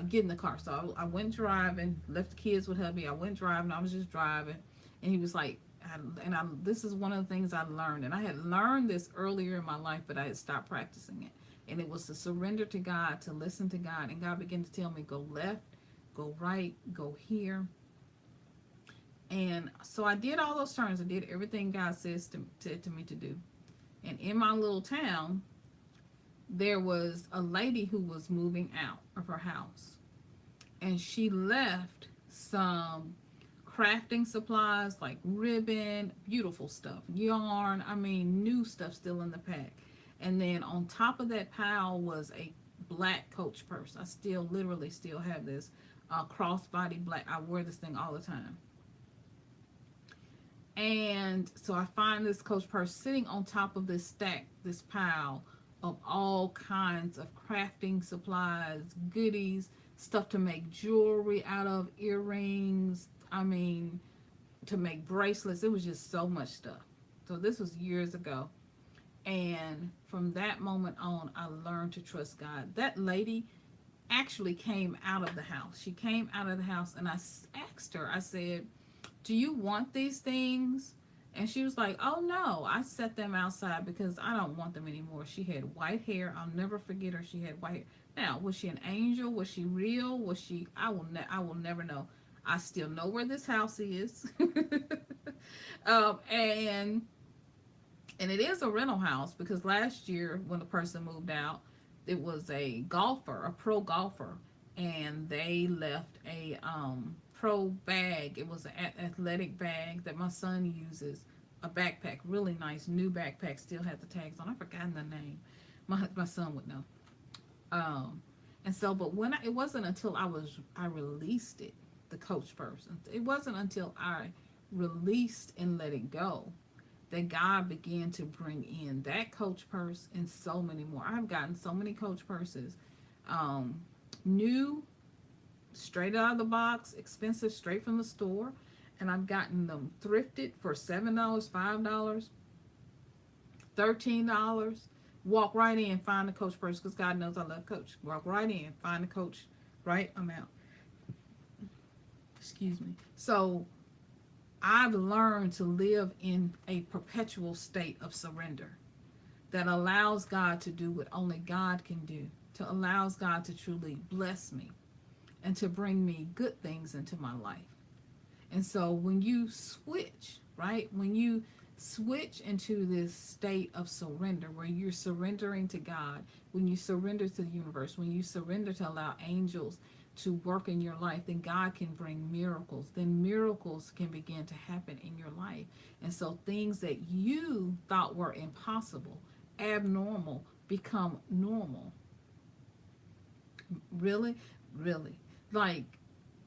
getting the car. So I went driving, left the kids with hubby. I went driving. I was just driving. And he was like, this is one of the things I learned. And I had learned this earlier in my life, but I had stopped practicing it. And it was to surrender to God, to listen to God. And God began to tell me, go left, go right, go here. And so I did all those turns. I did everything God said to me to do. And in my little town, there was a lady who was moving out of her house. And she left some crafting supplies like ribbon, beautiful stuff, yarn, new stuff still in the pack. And then on top of that pile was a black Coach purse. I literally still have this crossbody black. I wear this thing all the time. And so I find this Coach purse sitting on top of this pile of all kinds of crafting supplies, goodies, stuff to make jewelry out of, earrings, to make bracelets. It was just so much stuff. So this was years ago. And from that moment on, I learned to trust God. That lady actually came out of the house. She came out of the house and I asked her, I said, do you want these things? And she was like, oh no, I set them outside because I don't want them anymore. She had white hair. I'll never forget her. She had white hair. Now, was she an angel? Was she real? Was she, I will never know. I still know where this house is. And it is a rental house because last year when the person moved out, it was a pro golfer, and they left a pro bag. It was an athletic bag that my son uses, a backpack, really nice new backpack, still had the tags on. I've forgotten the name. My son would know. And so, but it wasn't until I released it, the Coach person. It wasn't until I released and let it go that God began to bring in that Coach purse and so many more. I've gotten so many Coach purses, new, straight out of the box, expensive, straight from the store, and I've gotten them thrifted for $7, $5, $13. Walk right in, find the Coach purse, because God knows I love Coach. Walk right in, find the Coach, right? I'm out. Excuse me. So I've learned to live in a perpetual state of surrender that allows God to do what only God can do, to allows God to truly bless me and to bring me good things into my life. And so when you switch, right, when you switch into this state of surrender where you're surrendering to God, when you surrender to the universe, when you surrender to allow angels to work in your life, then God can bring miracles. Then miracles can begin to happen in your life. And so things that you thought were impossible, abnormal, become normal. Really? Really.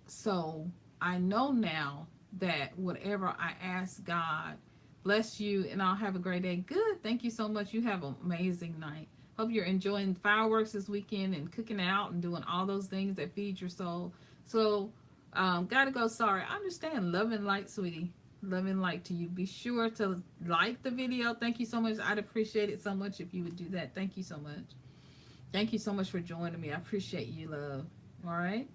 So I know now that whatever I ask God, bless you, and I'll have a great day. Good. Thank you so much. You have an amazing night. Hope you're enjoying fireworks this weekend and cooking out and doing all those things that feed your soul. So, gotta go. Sorry. I understand. Love and light, sweetie. Love and light to you. Be sure to like the video. Thank you so much. I'd appreciate it so much if you would do that. Thank you so much. Thank you so much for joining me. I appreciate you, love. All right.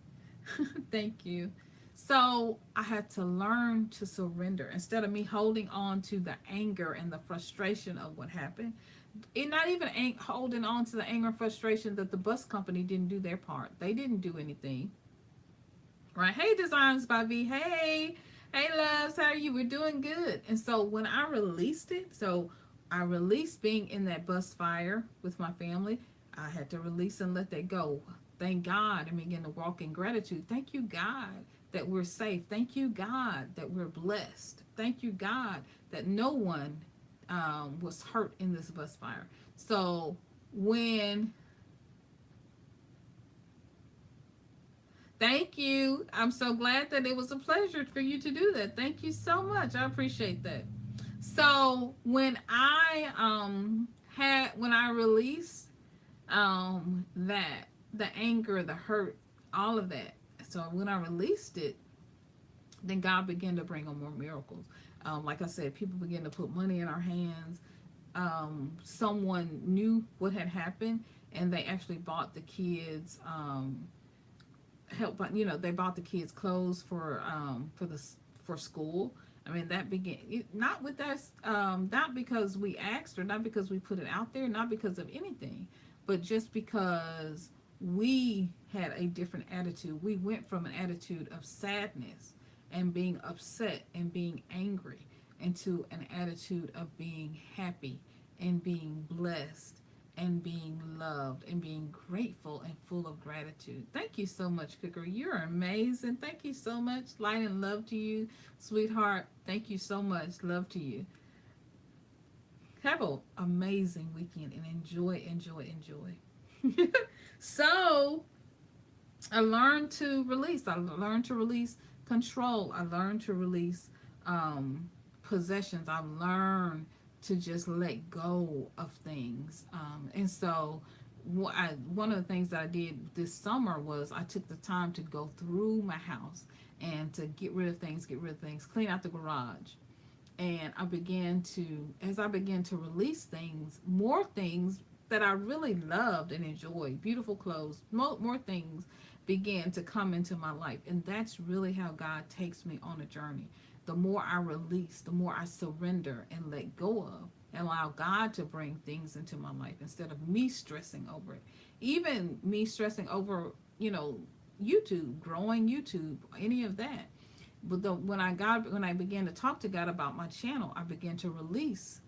Thank you. So I had to learn to surrender instead of me holding on to the anger and the frustration of what happened. It not even holding on to the anger and frustration that the bus company didn't do their part. They didn't do anything. Right? Hey, Designs by V. Hey, hey, loves. How are you? We're doing good. And so when I released it, so I released being in that bus fire with my family. I had to release and let that go. Thank God and begin to walk in gratitude. Thank you, God, that we're safe. Thank you, God, that we're blessed. Thank you, God, that no one was hurt in this bus fire. So when Thank you. I'm so glad that it was a pleasure for you to do that. Thank you so much. I appreciate that. So when I released that the anger, the hurt, all of that. So when I released it, then God began to bring on more miracles. Like I said, people began to put money in our hands. Someone knew what had happened, and they actually bought the kids help. But they bought the kids clothes for school. I mean, that began not with us, not because we asked or not because we put it out there, not because of anything, but just because we had a different attitude. We went from an attitude of sadness and being upset and being angry into an attitude of being happy and being blessed and being loved and being grateful and full of gratitude. Thank you so much, Cooker. You're amazing. Thank you so much. Light and love to you, sweetheart. Thank you so much. Love to you. Have an amazing weekend and enjoy, enjoy, enjoy. So I learned to release. I learned to release control. I learned to release possessions. I learned to just let go of things. And so one of the things that I did this summer was I took the time to go through my house and to get rid of things, clean out the garage. And as I began to release things, more things that I really loved and enjoyed, beautiful clothes, more things began to come into my life. And that's really how God takes me on a journey. The more I release, the more I surrender and let go of and allow God to bring things into my life instead of me stressing over it. Even me stressing over, YouTube, growing YouTube, any of that. But when I began to talk to God about my channel, I began to release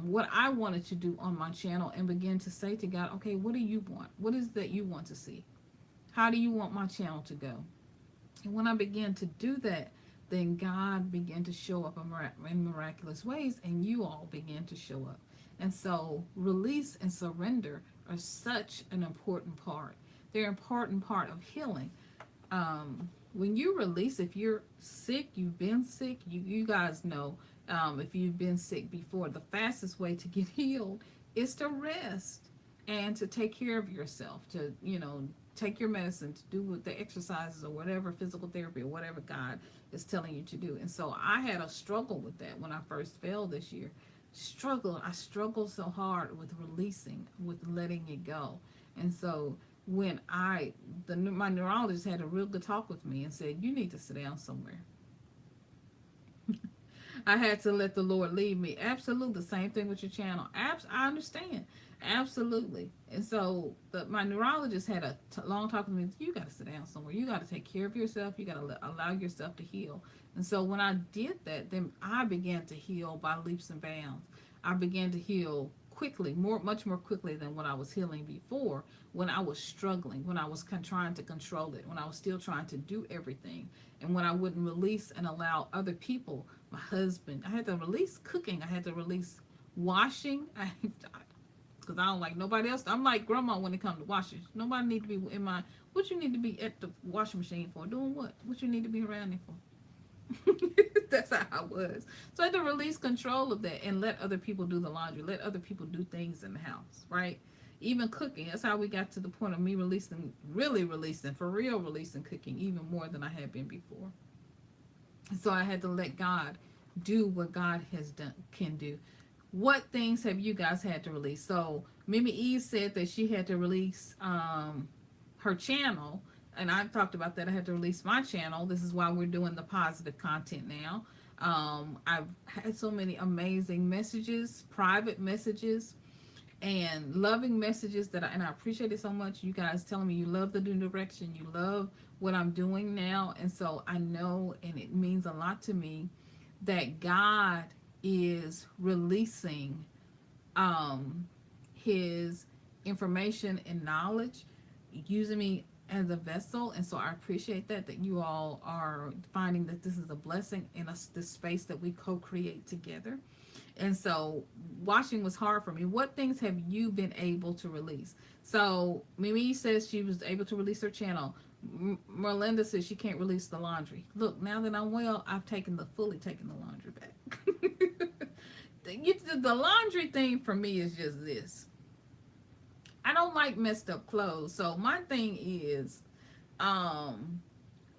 what I wanted to do on my channel and begin to say to God, okay, what do you want? What is that you want to see? How do you want my channel to go? And when I began to do that, then God began to show up in miraculous ways, and you all began to show up. And so release and surrender are such an important part. They're an important part of healing. When you release, if you're sick, you've been sick, you guys know, if you've been sick before, the fastest way to get healed is to rest and to take care of yourself, to, take your medicine, to do the exercises or whatever, physical therapy or whatever God is telling you to do. And so I had a struggle with that when I first fell this year. I struggled so hard with releasing, with letting it go. And so when my neurologist had a real good talk with me and said, you need to sit down somewhere. I had to let the Lord lead me. Absolutely. Same thing with your channel. I understand. Absolutely. And so my neurologist had a long talk with me. You got to sit down somewhere. You got to take care of yourself. You got to allow yourself to heal. And so when I did that, then I began to heal by leaps and bounds. I began to heal quickly, much more quickly than what I was healing before, when I was struggling, when I was trying to control it, when I was still trying to do everything, and when I wouldn't release and allow other people, my husband, I had to release cooking, I had to release washing, because I don't like nobody else. I'm like grandma when it comes to washing. Nobody need to be what you need to be at the washing machine for? Doing what? What you need to be around there for? That's how I was. So I had to release control of that and let other people do the laundry, let other people do things in the house, right? Even cooking. That's how we got to the point of me really releasing, for real releasing cooking, even more than I had been before. So I had to let God do what God has done can do. What things have you guys had to release? So Mimi E said that she had to release her channel, and I've talked about that. I had to release my channel. This is why we're doing the positive content now. I've had so many amazing messages, private messages, and loving messages and I appreciate it so much. You guys telling me you love the new direction, you love what I'm doing now, and so I know, and it means a lot to me that God is releasing his information and knowledge using me as a vessel. And so I appreciate that you all are finding that this is a blessing in us, this space that we co-create together. And so watching was hard for me. What things have you been able to release? So Mimi says she was able to release her channel. Merlinda says she can't release the laundry. Look, now that I'm well, I've fully taken the laundry back. The laundry thing for me is just this. I don't like messed up clothes. So my thing is,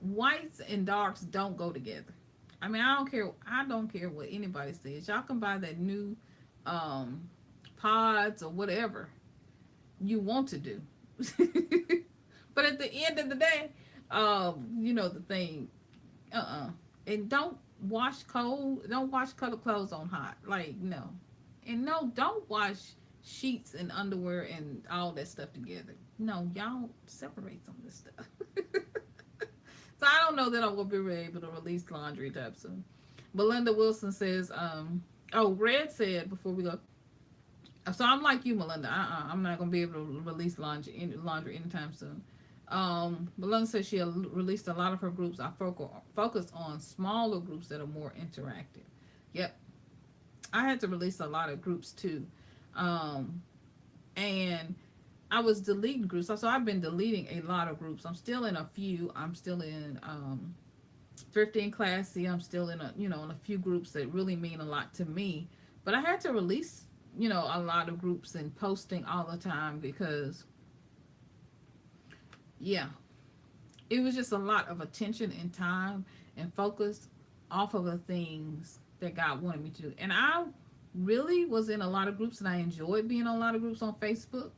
whites and darks don't go together. I mean, I don't care. I don't care what anybody says. Y'all can buy that new pods or whatever you want to do. But at the end of the day, you know the thing. And don't wash cold. Don't wash colored clothes on hot. Like, no. And no, don't wash sheets and underwear and all that stuff together. No, y'all separate some of this stuff. So I don't know that I'm gonna be able to release laundry type soon. Melinda Wilson says, Red said before we go. So I'm like you, Melinda. I'm not gonna be able to release laundry anytime soon. Melinda says she released a lot of her groups. I focus on smaller groups that are more interactive. Yep, I had to release a lot of groups too, and I was deleting groups. So I've been deleting a lot of groups. I'm still in a few. I'm still in Thrifty and Classy. I'm still in in a few groups that really mean a lot to me. But I had to release, a lot of groups and posting all the time because, yeah, it was just a lot of attention and time and focus off of the things that God wanted me to do. And I really was in a lot of groups, and I enjoyed being in a lot of groups on Facebook.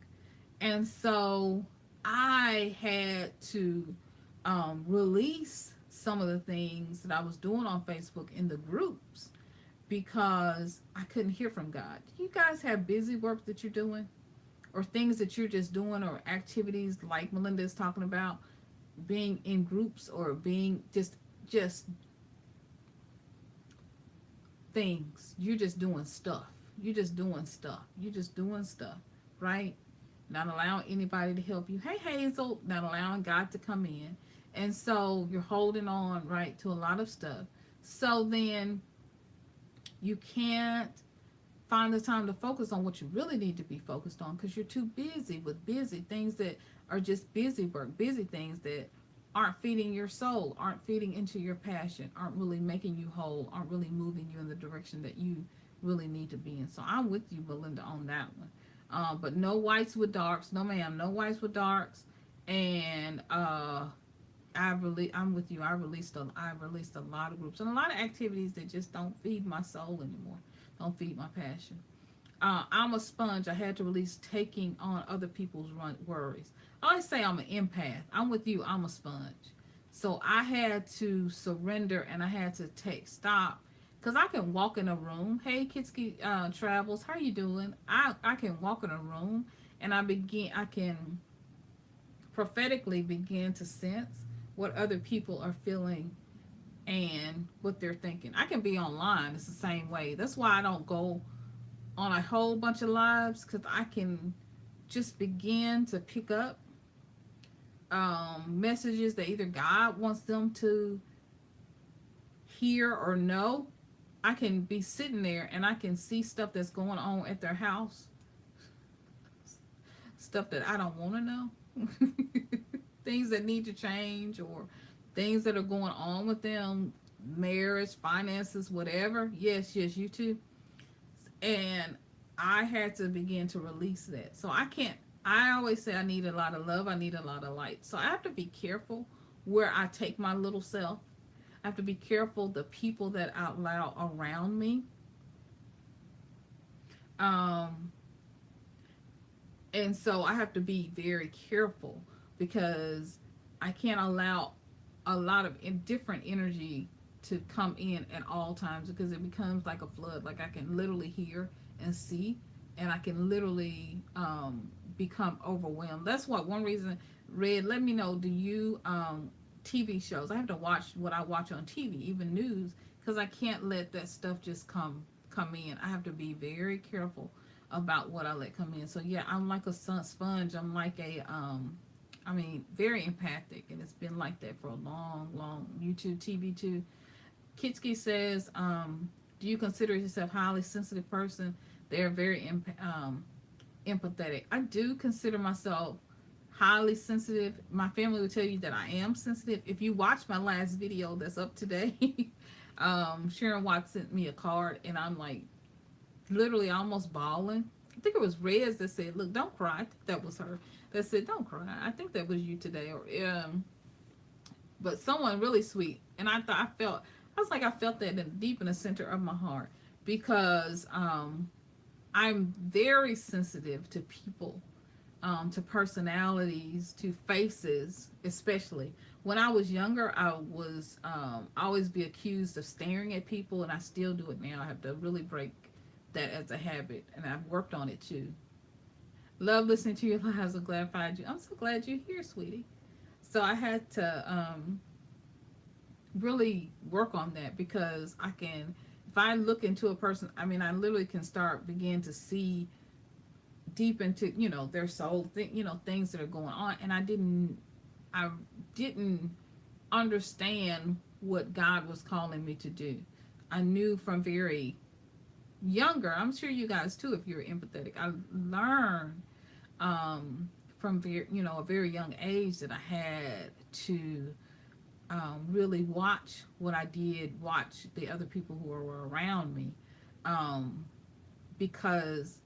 And so I had to release some of the things that I was doing on Facebook in the groups because I couldn't hear from God. Do you guys have busy work that you're doing, or things that you're just doing, or activities like Melinda is talking about, being in groups or being just things? You're just doing stuff. You're just doing stuff, right? Not allowing anybody to help you. Hey, Hazel, not allowing God to come in. And so you're holding on, right, to a lot of stuff. So then you can't find the time to focus on what you really need to be focused on because you're too busy with busy things that are just busy work, busy things that aren't feeding your soul, aren't feeding into your passion, aren't really making you whole, aren't really moving you in the direction that you really need to be in. So I'm with you, Belinda, on that one. But no whites with darks. No, ma'am. No whites with darks. And I'm with you. I released a lot of groups and a lot of activities that just don't feed my soul anymore. Don't feed my passion. I'm a sponge. I had to release taking on other people's worries. I always say I'm an empath. I'm with you. I'm a sponge. So I had to surrender, and I had to stop. Because I can walk in a room. Hey, Kitski Travels, how you doing? I can walk in a room, and I can prophetically begin to sense what other people are feeling and what they're thinking. I can be online. It's the same way. That's why I don't go on a whole bunch of lives, because I can just begin to pick up messages that either God wants them to hear or know. I can be sitting there and I can see stuff that's going on at their house. Stuff that I don't want to know. Things that need to change, or things that are going on with them, marriage, finances, whatever. Yes, you too. And I had to begin to release that. So I always say I need a lot of love. I need a lot of light. So I have to be careful where I take my little self. I have to be careful the people that I allow around me. Um, and so I have to be very careful because I can't allow a lot of different energy to come in at all times because it becomes like a flood. Like I can literally hear and see, and I can literally become overwhelmed. That's what one reason. Red, let me know. Do you TV shows? I have to watch what I watch on TV, even news, because I can't let that stuff just come in. I have to be very careful about what I let come in. So yeah, I'm like a sponge. I'm like a I mean, very empathic, and it's been like that for a long YouTube TV too. Kitski says, do you consider yourself a highly sensitive person? They're very empathetic. I do consider myself highly sensitive. My family would tell you that I am sensitive. If you watch my last video that's up today, Sharon Watts sent me a card, and I'm like literally almost bawling. I think it was Rez that said, "Look, don't cry." I think that was her that said, "Don't cry." I think that was you today, or but someone really sweet. And I was like, I felt that deep in the center of my heart because I'm very sensitive to people, to personalities, to faces, especially. When I was younger, I was always be accused of staring at people, and I still do it now. I have to really break that as a habit, and I've worked on it too. Love listening to your lives. I'm glad I found you. I'm so glad you're here, sweetie. So I had to really work on that because I can, if I look into a person, I mean, I literally can begin to see deep into, their soul, things that are going on. And I didn't understand what God was calling me to do. I knew from very younger, I'm sure you guys too, if you're empathetic, I learned from very, a very young age that I had to really watch what I did, watch the other people who were around me, um, because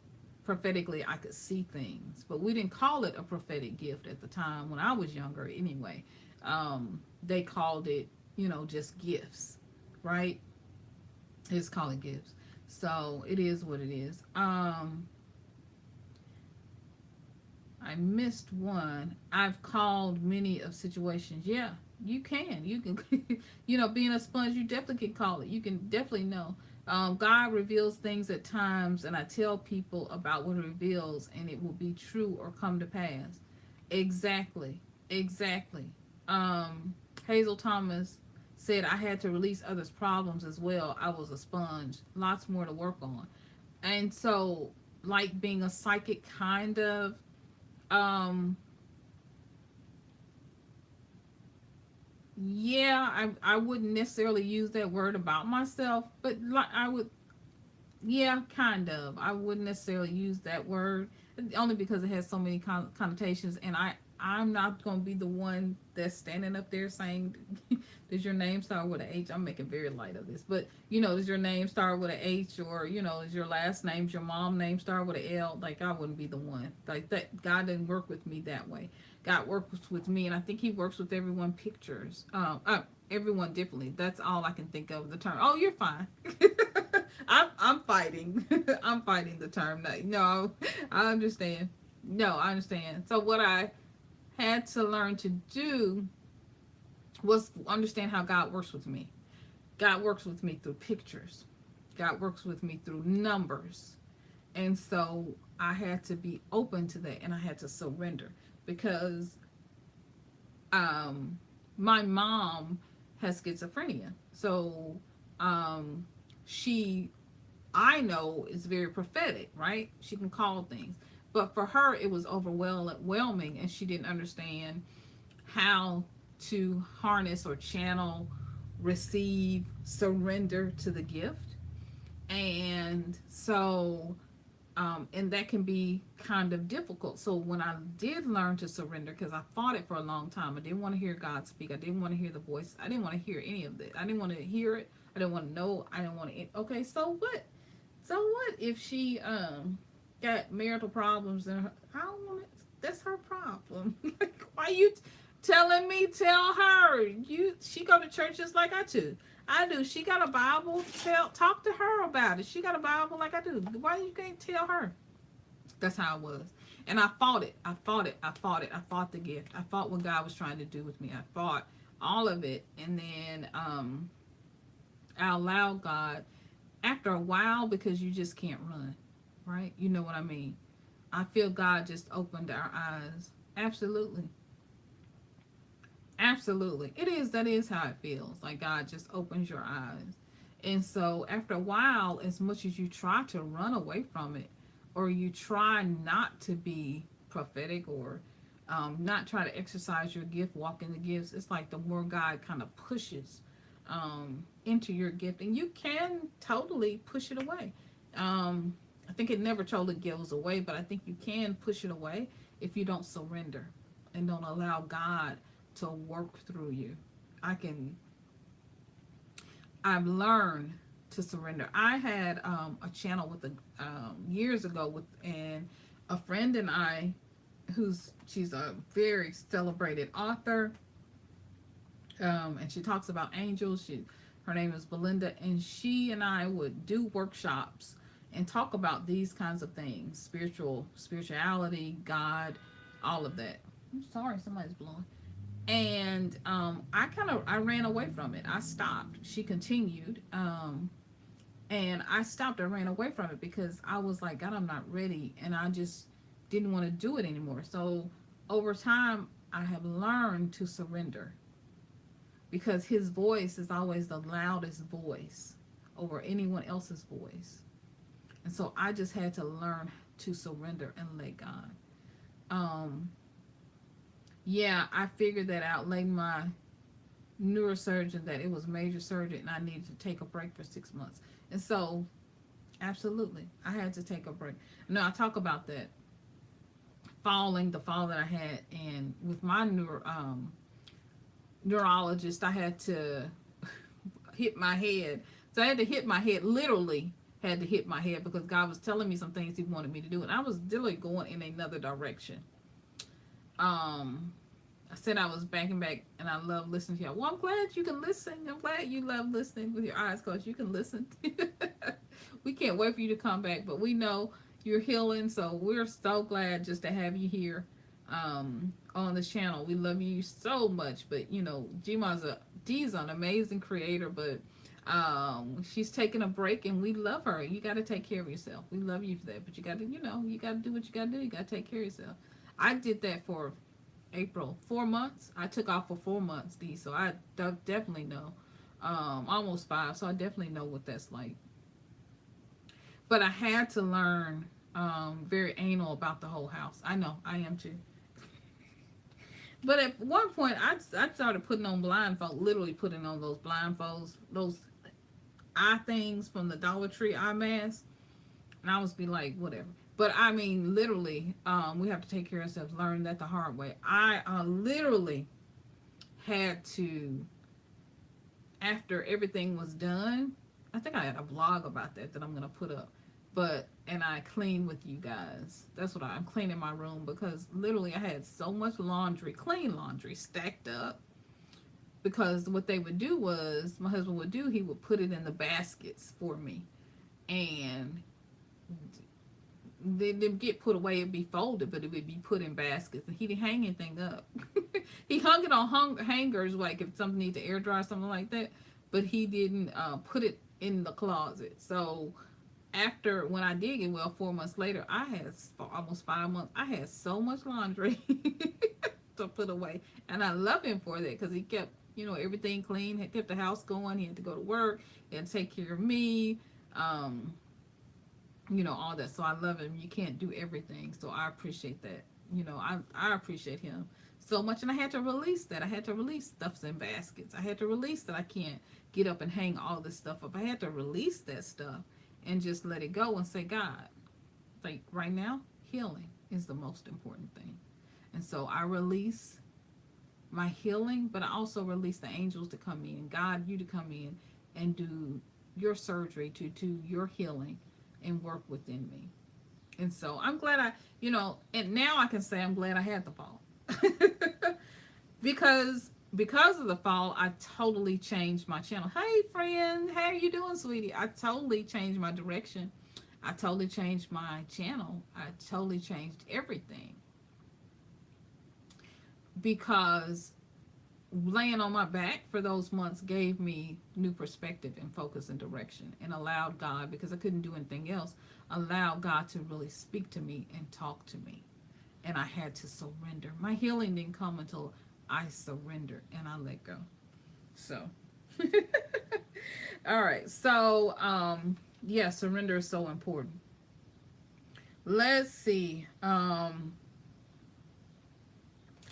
prophetically I could see things, but we didn't call it a prophetic gift at the time when I was younger. Anyway, they called it, just gifts, right? It's called it gifts. So it is what it is. I missed one. I've called many of situations. Yeah, you can. You can, being a sponge, you definitely can call it. You can definitely know. God reveals things at times, and I tell people about what it reveals, and it will be true or come to pass. Exactly. Exactly. Hazel Thomas said I had to release others' problems as well. I was a sponge. Lots more to work on. And so, like being a psychic kind of, um, yeah, I wouldn't necessarily use that word about myself, but like I would, yeah, kind of. I wouldn't necessarily use that word only because it has so many connotations, and I'm not going to be the one that's standing up there saying, "Does your name start with an H?" I'm making very light of this, but does your name start with an H, or is your last name, your mom name start with an L? Like I wouldn't be the one like that. God didn't work with me that way. God works with me, and I think He works with everyone pictures. Everyone differently. That's all I can think of the term. Oh, you're fine. I'm fighting. I'm fighting the term. No, I understand. No, I understand. So what I had to learn to do was understand how God works with me. God works with me through pictures. God works with me through numbers. And so I had to be open to that, and I had to surrender because my mom has schizophrenia. So she, I know, is very prophetic, right? She can call things. But for her, it was overwhelming, and she didn't understand how to harness or channel, receive, surrender to the gift. And so, and that can be kind of difficult. So when I did learn to surrender, because I fought it for a long time, I didn't want to hear God speak. I didn't want to hear the voice. I didn't want to hear any of that. I didn't want to hear it. I didn't want to know. I didn't want to. Okay, so what? So what if she got marital problems and I don't want it? That's her problem. Like, why you telling me, tell her. She go to church just like I do. She got a Bible. Talk to her about it. She got a Bible like I do. Why you can't tell her? That's how it was. And I fought it. I fought it. I fought it. I fought the gift. I fought what God was trying to do with me. I fought all of it. And then I allowed God after a while, because you just can't run, right? You know what I mean? I feel God just opened our eyes. Absolutely. Absolutely. That is how it feels. Like God just opens your eyes. And so after a while, as much as you try to run away from it, or you try not to be prophetic, or not try to exercise your gift, walk in the gifts, it's like the more God kind of pushes into your gift, and you can totally push it away. I think it never totally goes away, but I think you can push it away if you don't surrender and don't allow God to work through you. I've learned to surrender. I had a channel with years ago and a friend and I, she's a very celebrated author, and she talks about angels. Her name is Belinda, and she and I would do workshops and talk about these kinds of things: spirituality, God, all of that. I'm sorry, somebody's blowing. And I ran away from it. I stopped. She continued, and I stopped. I ran away from it because I was like, God, I'm not ready, and I just didn't want to do it anymore. So over time, I have learned to surrender, because His voice is always the loudest voice over anyone else's voice. And so I just had to learn to surrender and let God. Yeah, I figured that out. Like my neurosurgeon, that it was major surgery and I needed to take a break for 6 months. And so, absolutely, I had to take a break. No, I talk about that the fall that I had, and with my neurologist, I had to hit my head. So I had to hit my head, literally had to hit my head, because God was telling me some things He wanted me to do, and I was literally going in another direction. I said I was backing back, and I love listening to y'all. Well, I'm glad you can listen. I'm glad you love listening with your eyes closed. You can listen. We can't wait for you to come back, but we know you're healing, so we're so glad just to have you here on this channel. We love you so much, but you know, Dee's an amazing creator, but she's taking a break, and we love her. You got to take care of yourself. We love you for that, but you got to, you got to do what you got to do. You got to take care of yourself. I did that for April, 4 months. I took off for 4 months, Dee, so I definitely know. Almost 5, so I definitely know what that's like. But I had to learn very anal about the whole house. I know, I am too. But at one point, I started putting on blindfolds, literally putting on those blindfolds, those eye things from the Dollar Tree eye mask. And I was be like, whatever. But I mean, literally, we have to take care of ourselves. Learn that the hard way. I literally had to, after everything was done, I think I had a vlog about that I'm going to put up. And I clean with you guys. That's what I'm cleaning my room, because literally I had so much laundry, clean laundry, stacked up. Because what they would do was, my husband would do, he would put it in the baskets for me. And they didn't get put away, it'd be folded, but it would be put in baskets, and he didn't hang anything up. He hung it on hangers, like if something needs to air dry or something like that, but he didn't put it in the closet. So after, when I did get well, 4 months later, I had almost 5 months, I had so much laundry to put away, and I love him for that, because he kept everything clean. He kept the house going. He had to go to work, he had to take care of me, all that. So I love him. You can't do everything. So I appreciate that. I appreciate him so much. And I had to release that. I had to release stuffs in baskets. I had to release that I can't get up and hang all this stuff up. I had to release that stuff and just let it go and say, God, like right now, healing is the most important thing. And so I release my healing, but I also release the angels to come in. God, you to come in and do your surgery, to do your healing and work within me. And so I'm glad and now I can say I'm glad I had the fall. because of the fall, I totally changed my channel. Hey friend, how are you doing, sweetie? I totally changed my direction. I totally changed my channel. I totally changed everything because laying on my back for those months gave me new perspective and focus and direction, and allowed God, because I couldn't do anything else, allowed God to really speak to me and talk to me. And I had to surrender. My healing didn't come until I surrendered and I let go. So all right. So yeah, surrender is so important. Let's see.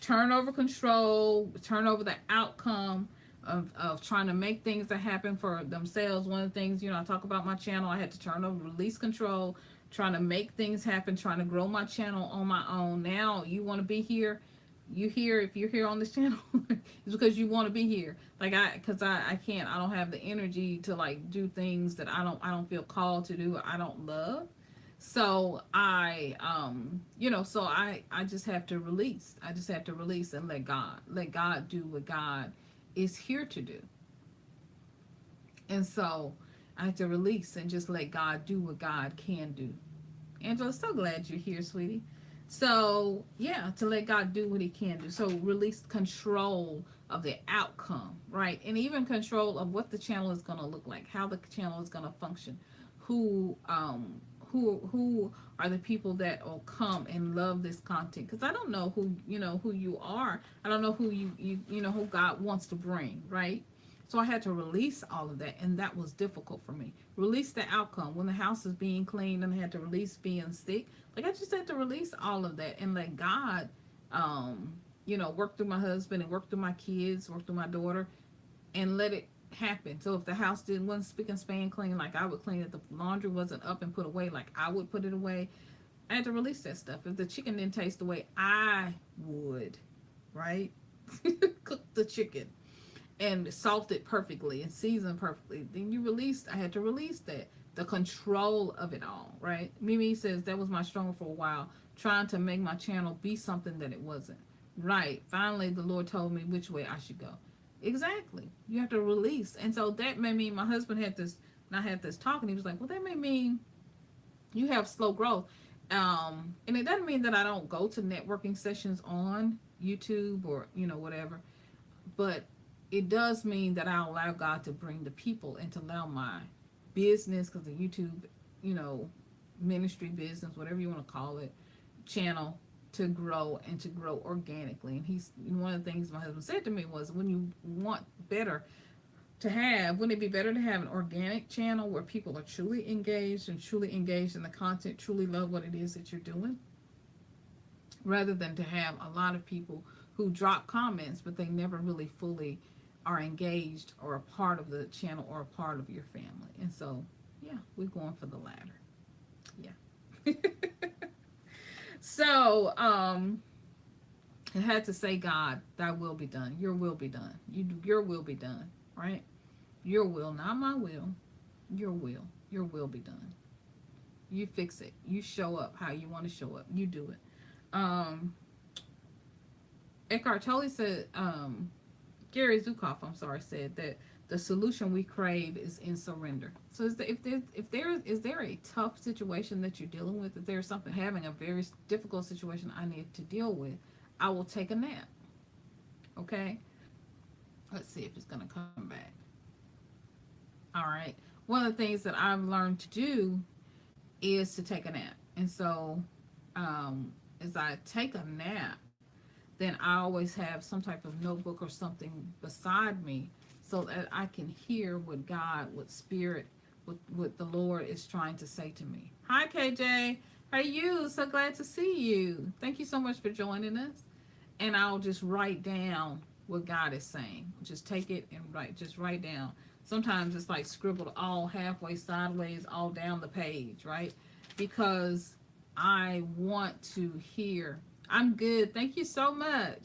Turn over control, turn over the outcome of trying to make things that happen for themselves. One of the things, I talk about my channel, I had to turn over, release control, trying to make things happen, trying to grow my channel on my own. Now you want to be here, if you're here on this channel, it's because you want to be here. Like because I can't, I don't have the energy to like do things that I don't feel called to do, I don't love. So I just have to release. I just have to release and let God do what God is here to do. And so I have to release and just let God do what God can do. Angela, so glad you're here, sweetie. So yeah, to let God do what he can do. So release control of the outcome, right? And even control of what the channel is going to look like, how the channel is going to function, who who are the people that will come and love this content, because I don't know who you are. I don't know who who God wants to bring, right? So I had to release all of that, and that was difficult for me. Release the outcome when the house is being cleaned, and I had to release being sick. Like I just had to release all of that and let God work through my husband and work through my kids, work through my daughter, and let it happen. So if the house wasn't spick and span clean, like I would clean it. The laundry wasn't up and put away, like I would put it away. I had to release that stuff. If the chicken didn't taste the way I would, right? Cook the chicken and salt it perfectly and season perfectly, then I had to release that. The control of it all, right? Mimi says that was my struggle for a while, trying to make my channel be something that it wasn't. Right. Finally, the Lord told me which way I should go. Exactly. You have to release. And so that may mean my husband had this, and I had this talk, and he was like, well, that may mean you have slow growth. And it doesn't mean that I don't go to networking sessions on YouTube or, whatever. But it does mean that I allow God to bring the people and to allow my business, because the YouTube, ministry business, whatever you want to call it, channel, to grow and to grow organically. And one of the things my husband said to me was, when you want better wouldn't it be better to have an organic channel where people are truly engaged in the content, truly love what it is that you're doing, rather than to have a lot of people who drop comments but they never really fully are engaged or a part of the channel or a part of your family. And so yeah, we're going for the latter. Yeah. So I had to say, God, thy will be done. Your will be done. Your will be done, right? Your will, not my will. Your will. Your will be done. You fix it. You show up how you want to show up. You do it. Eckhart Tolle said, Gary Zukav, said that the solution we crave is in surrender. So is there a tough situation that you're dealing with? If there's something, having a very difficult situation I need to deal with, I will take a nap. Okay? Let's see if it's going to come back. All right. One of the things that I've learned to do is to take a nap. And so as I take a nap, then I always have some type of notebook or something beside me so that I can hear what God, what Spirit, what the Lord is trying to say to me. Hi, KJ. How are you? So glad to see you. Thank you so much for joining us. And I'll just write down what God is saying. Just take it and write down. Sometimes it's like scribbled all halfway, sideways, all down the page, right? Because I want to hear. I'm good. Thank you so much.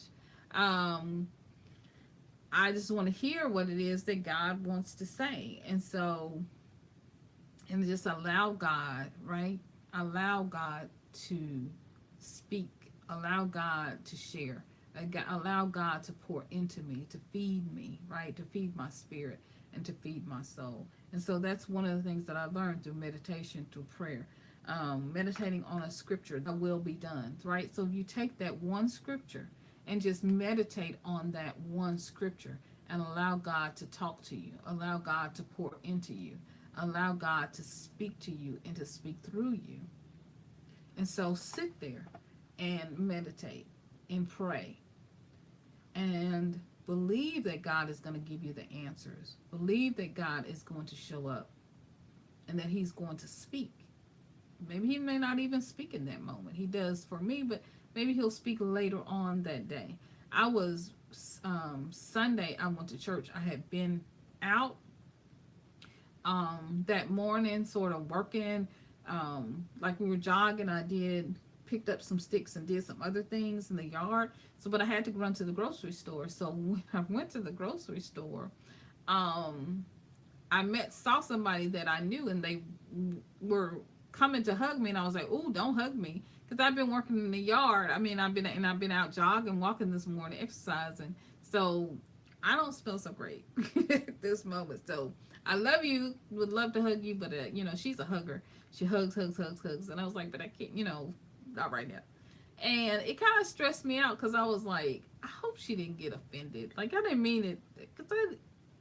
I just want to hear what it is that God wants to say. And so, and just allow God, right? Allow God to speak. Allow God to share. Allow God to pour into me, to feed me, right? To feed my spirit and to feed my soul. And so that's one of the things that I learned through meditation, through prayer. Meditating on a scripture that will be done, right? So if you take that one scripture and just meditate on that one scripture and allow God to talk to you, allow God to pour into you, allow God to speak to you and to speak through you. And so sit there and meditate and pray and believe that God is going to give you the answers. Believe that God is going to show up and that he's going to speak. Maybe he may not even speak in that moment. He does for me, but maybe he'll speak later on that day. I was, Sunday, I went to church. I had been out that morning, sort of working, like we were jogging. Picked up some sticks and did some other things in the yard. So, but I had to run to the grocery store. So when I went to the grocery store, saw somebody that I knew, and they were coming to hug me, and I was like, "Oh, don't hug me," because I've been working in the yard. I mean, I've been out jogging, walking this morning, exercising. So I don't smell so great at this moment. So I love you, would love to hug you, but she's a hugger. She hugs, and I was like, but I can't, not right now. And it kind of stressed me out because I was like, I hope she didn't get offended. Like, I didn't mean it, because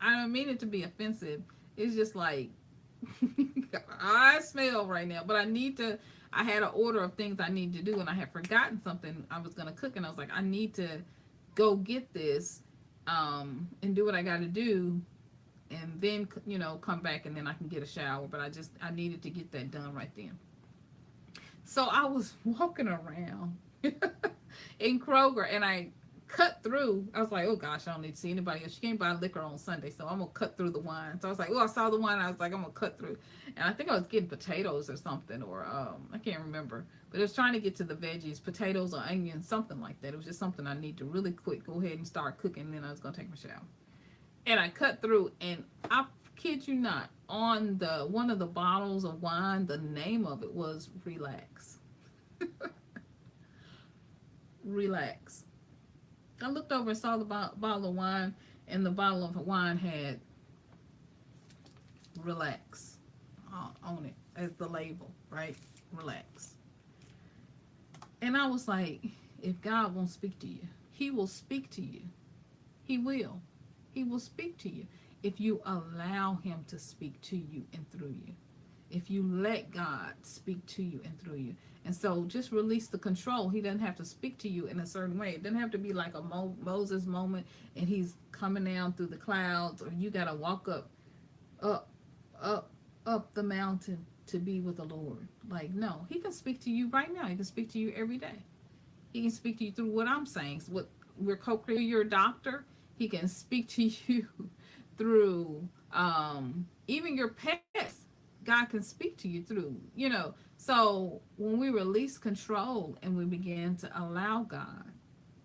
I didn't mean it to be offensive. It's just like, I smell right now, but I had an order of things I need to do, and I had forgotten something I was going to cook, and I was like, I need to go get this, and do what I got to do, and then, come back, and then I can get a shower. But I needed to get that done right then. So I was walking around in Kroger, and I cut through. I was like, oh gosh, I don't need to see anybody else. She can't buy liquor on Sunday, so I'm going to cut through the wine. So I was like, oh, I saw the wine. I was like, I'm going to cut through. And I think I was getting potatoes or something, or I can't remember. But it was trying to get to the veggies, potatoes or onions, something like that. It was just something I need to really quick go ahead and start cooking, and then I was going to take my shower. And I cut through, and I kid you not, on one of the bottles of wine, the name of it was Relax. Relax. I looked over and saw the bottle of wine, and the bottle of wine had Relax on it as the label, right? Relax. And I was like, if God won't speak to you, he will speak to you. He will. He will speak to you if you allow him to speak to you and through you. If you let God speak to you and through you. And so just release the control. He doesn't have to speak to you in a certain way. It doesn't have to be like a Moses moment and he's coming down through the clouds, or you got to walk up the mountain to be with the Lord. Like, no, he can speak to you right now. He can speak to you every day. He can speak to you through what I'm saying. So what we're co-creating your doctor. He can speak to you through even your pets. God can speak to you through, So when we release control and we begin to allow God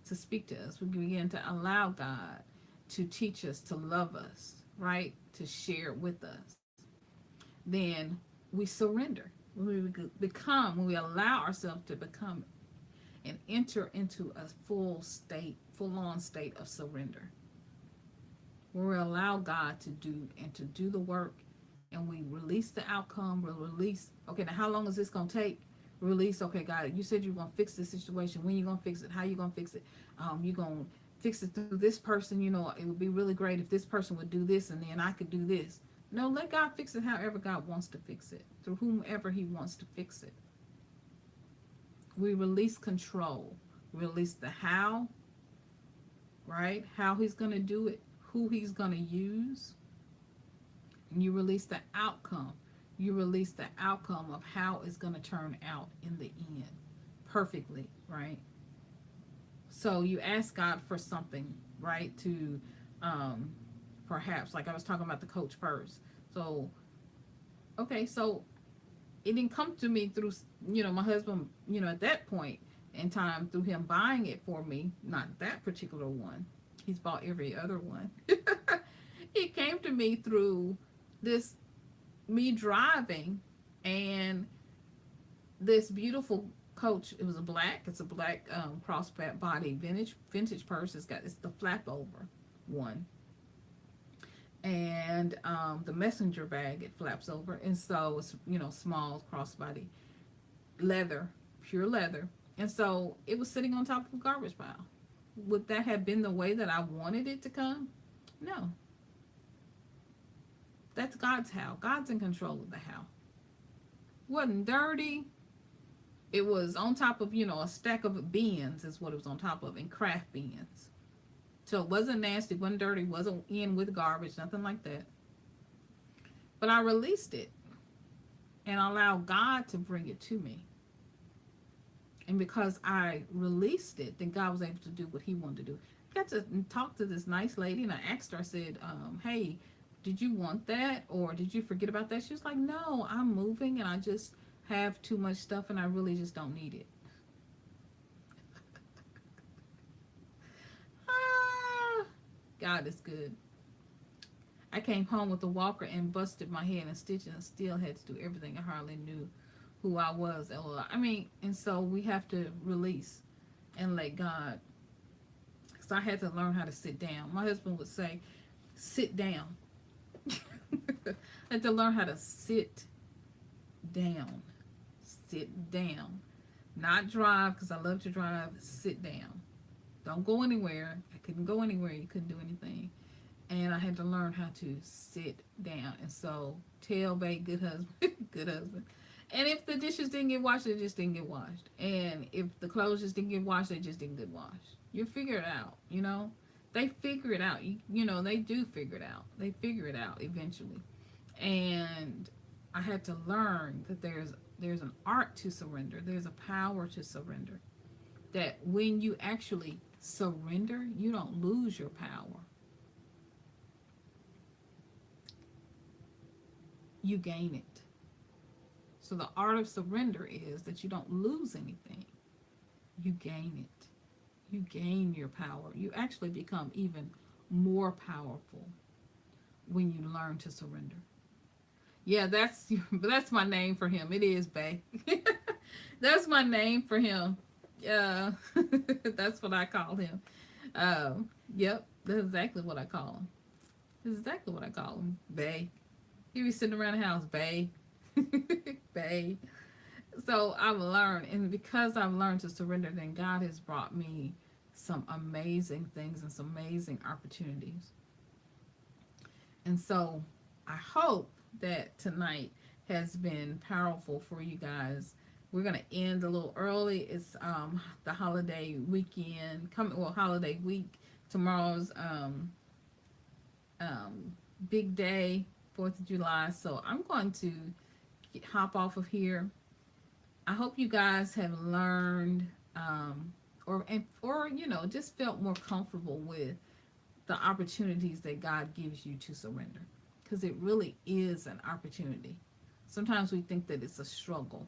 to speak to us, we begin to allow God to teach us, to love us, right? To share with us, then we surrender. When we allow ourselves to become and enter into a full-on state of surrender, where we allow God to do the work, and we release the outcome. We'll release, okay, now how long is this going to take? Release, okay, God, you said you're going to fix this situation. When you going to fix it? How you going to fix it? You're going to fix it through this person. It would be really great if this person would do this, and then I could do this. No, let God fix it however God wants to fix it, through whomever he wants to fix it. We release control. Release the how, right? How he's going to do it, who he's going to use. And you release the outcome. You release the outcome of how it's going to turn out in the end perfectly, right? So you ask God for something, right? To perhaps, like I was talking about the Coach purse. So, okay, so it didn't come to me through, my husband, at that point in time, through him buying it for me, not that particular one. He's bought every other one. It came to me through me driving, and this beautiful Coach. It was it's a black crossbody vintage purse. It's the flap over one, and the messenger bag, it flaps over, and so it's, small crossbody, leather, pure leather. And so it was sitting on top of a garbage pile. Would that have been the way that I wanted it to come? No. That's God's house. God's in control of the house. Wasn't dirty. It was on top of, a stack of beans is what it was on top of, and craft beans. So it wasn't nasty, wasn't dirty, wasn't in with garbage, nothing like that. But I released it and allowed God to bring it to me. And because I released it, then God was able to do what he wanted to do. I got to talk to this nice lady, and I asked her, I said, hey, did you want that? Or did you forget about that? She was like, no, I'm moving, and I just have too much stuff, and I really just don't need it. God is good. I came home with a walker and busted my head and stitching and still had to do everything. I hardly knew who I was. I mean, and so we have to release and let God. So I had to learn how to sit down. My husband would say, sit down. I had to learn how to sit down. Sit down. Not drive, because I love to drive. Sit down. Don't go anywhere. I couldn't go anywhere. You couldn't do anything. And I had to learn how to sit down. And so, tell babe, good husband, good husband. And if the dishes didn't get washed, they just didn't get washed. And if the clothes just didn't get washed, they just didn't get washed. You figure it out, They figure it out. They do figure it out. They figure it out eventually. And I had to learn that there's an art to surrender. There's a power to surrender. That when you actually surrender, you don't lose your power. You gain it. So the art of surrender is that you don't lose anything. You gain it. You gain your power. You actually become even more powerful when you learn to surrender. Yeah, that's my name for him. It is, bae. That's my name for him. Yeah, that's what I call him. Yep, that's exactly what I call him. That's exactly what I call him, bae. He be sitting around the house, bae. Bae. So I've learned, and because I've learned to surrender, then God has brought me some amazing things and some amazing opportunities. And so I hope that tonight has been powerful for you guys. We're going to end a little early. It's the holiday weekend, holiday week. Tomorrow's big day, 4th of July. So I'm going to hop off of here. I hope you guys have learned or just felt more comfortable with the opportunities that God gives you to surrender, because it really is an opportunity. Sometimes we think that it's a struggle.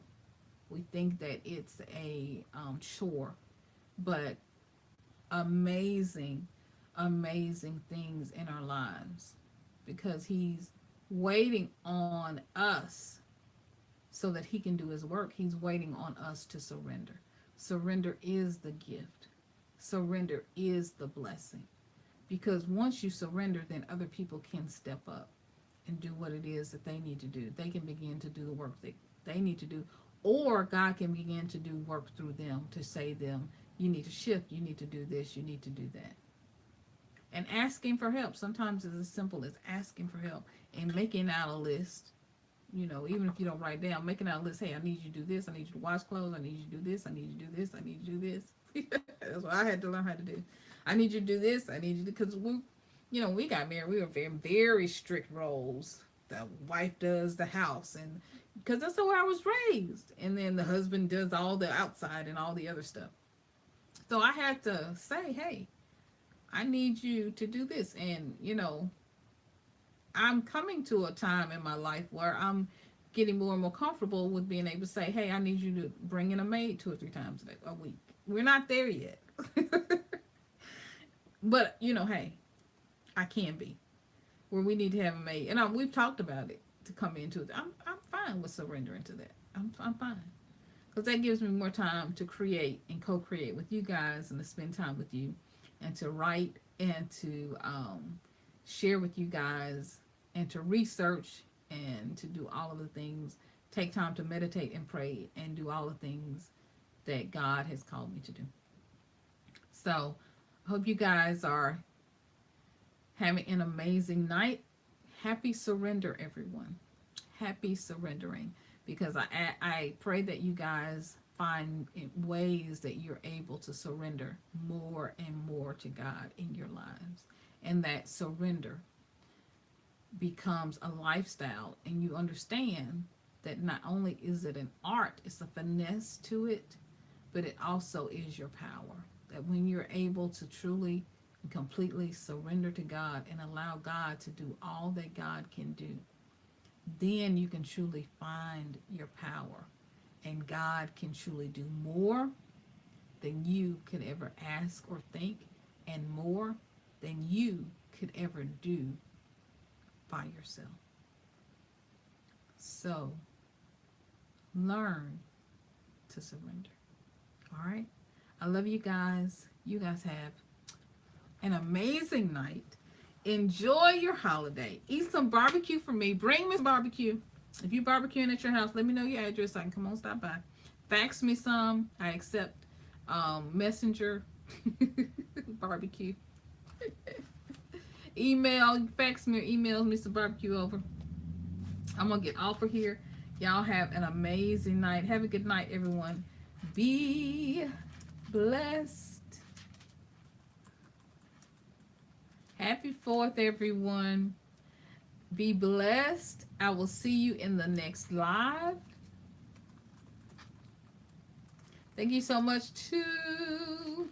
We think that it's a chore, but amazing things in our lives, because he's waiting on us so that he can do his work. He's waiting on us to surrender. Surrender is the gift. Surrender is the blessing. Because once you surrender, then other people can step up and do what it is that they need to do. They can begin to do the work that they need to do. Or God can begin to do work through them to say them, you need to shift, you need to do this, you need to do that. And asking for help. Sometimes it's as simple as asking for help and making out a list. Even if you don't write down, making out a list. Hey, I need you to do this. I need you to wash clothes. I need you to do this. I need you to do this. I need you to do this. That's what I had to learn how to do. I need you to do this. I need you to, because we got married. We were very, very strict roles. The wife does the house, and because that's the way I was raised. And then the husband does all the outside and all the other stuff. So I had to say, hey, I need you to do this. And, I'm coming to a time in my life where I'm getting more and more comfortable with being able to say, hey, I need you to bring in a maid 2 or 3 times a week. We're not there yet. But, hey, I can be. Where we need to have a maid. And we've talked about it to come into it. I'm fine with surrendering to that. I'm fine. because that gives me more time to create and co-create with you guys and to spend time with you and to write and to share with you guys and to research and to do all of the things, take time to meditate and pray and do all the things that God has called me to do. So I hope you guys are having an amazing night. Happy surrender, everyone. Happy surrendering, because I pray that you guys find ways that you're able to surrender more and more to God in your lives, and that surrender becomes a lifestyle, and you understand that not only is it an art, it's a finesse to it, but it also is your power. That when you're able to truly and completely surrender to God and allow God to do all that God can do, then you can truly find your power, and God can truly do more than you could ever ask or think, and more than you could ever do by yourself. So learn to surrender. All right, I love you guys. You guys have an amazing night. Enjoy your holiday. Eat some barbecue for me. Bring me some barbecue. If you barbecuing at your house, let me know your address so I can come on, stop by. Fax me some. I accept messenger barbecue. Email, fax me or email me some barbecue over. I'm going to get off of here. Y'all have an amazing night. Have a good night, everyone. Be blessed. Happy 4th, everyone. Be blessed. I will see you in the next live. Thank you so much to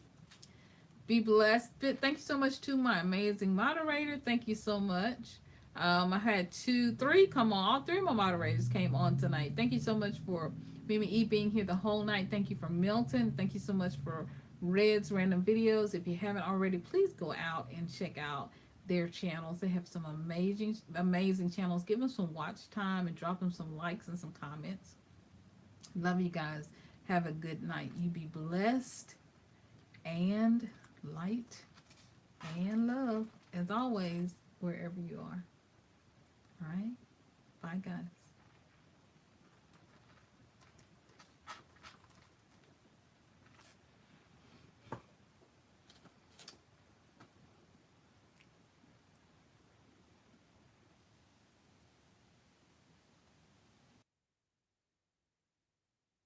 Be Blessed. Thank you so much to my amazing moderator. Thank you so much. I had 3 come on. All 3 of my moderators came on tonight. Thank you so much for Mimi E being here the whole night. Thank you for Milton. Thank you so much for Red's Random Videos. If you haven't already, please go out and check out their channels. They have some amazing channels. Give them some watch time and drop them some likes and some comments. Love you guys. Have a good night. You be blessed and light and love as always wherever you are. All right. Bye, guys.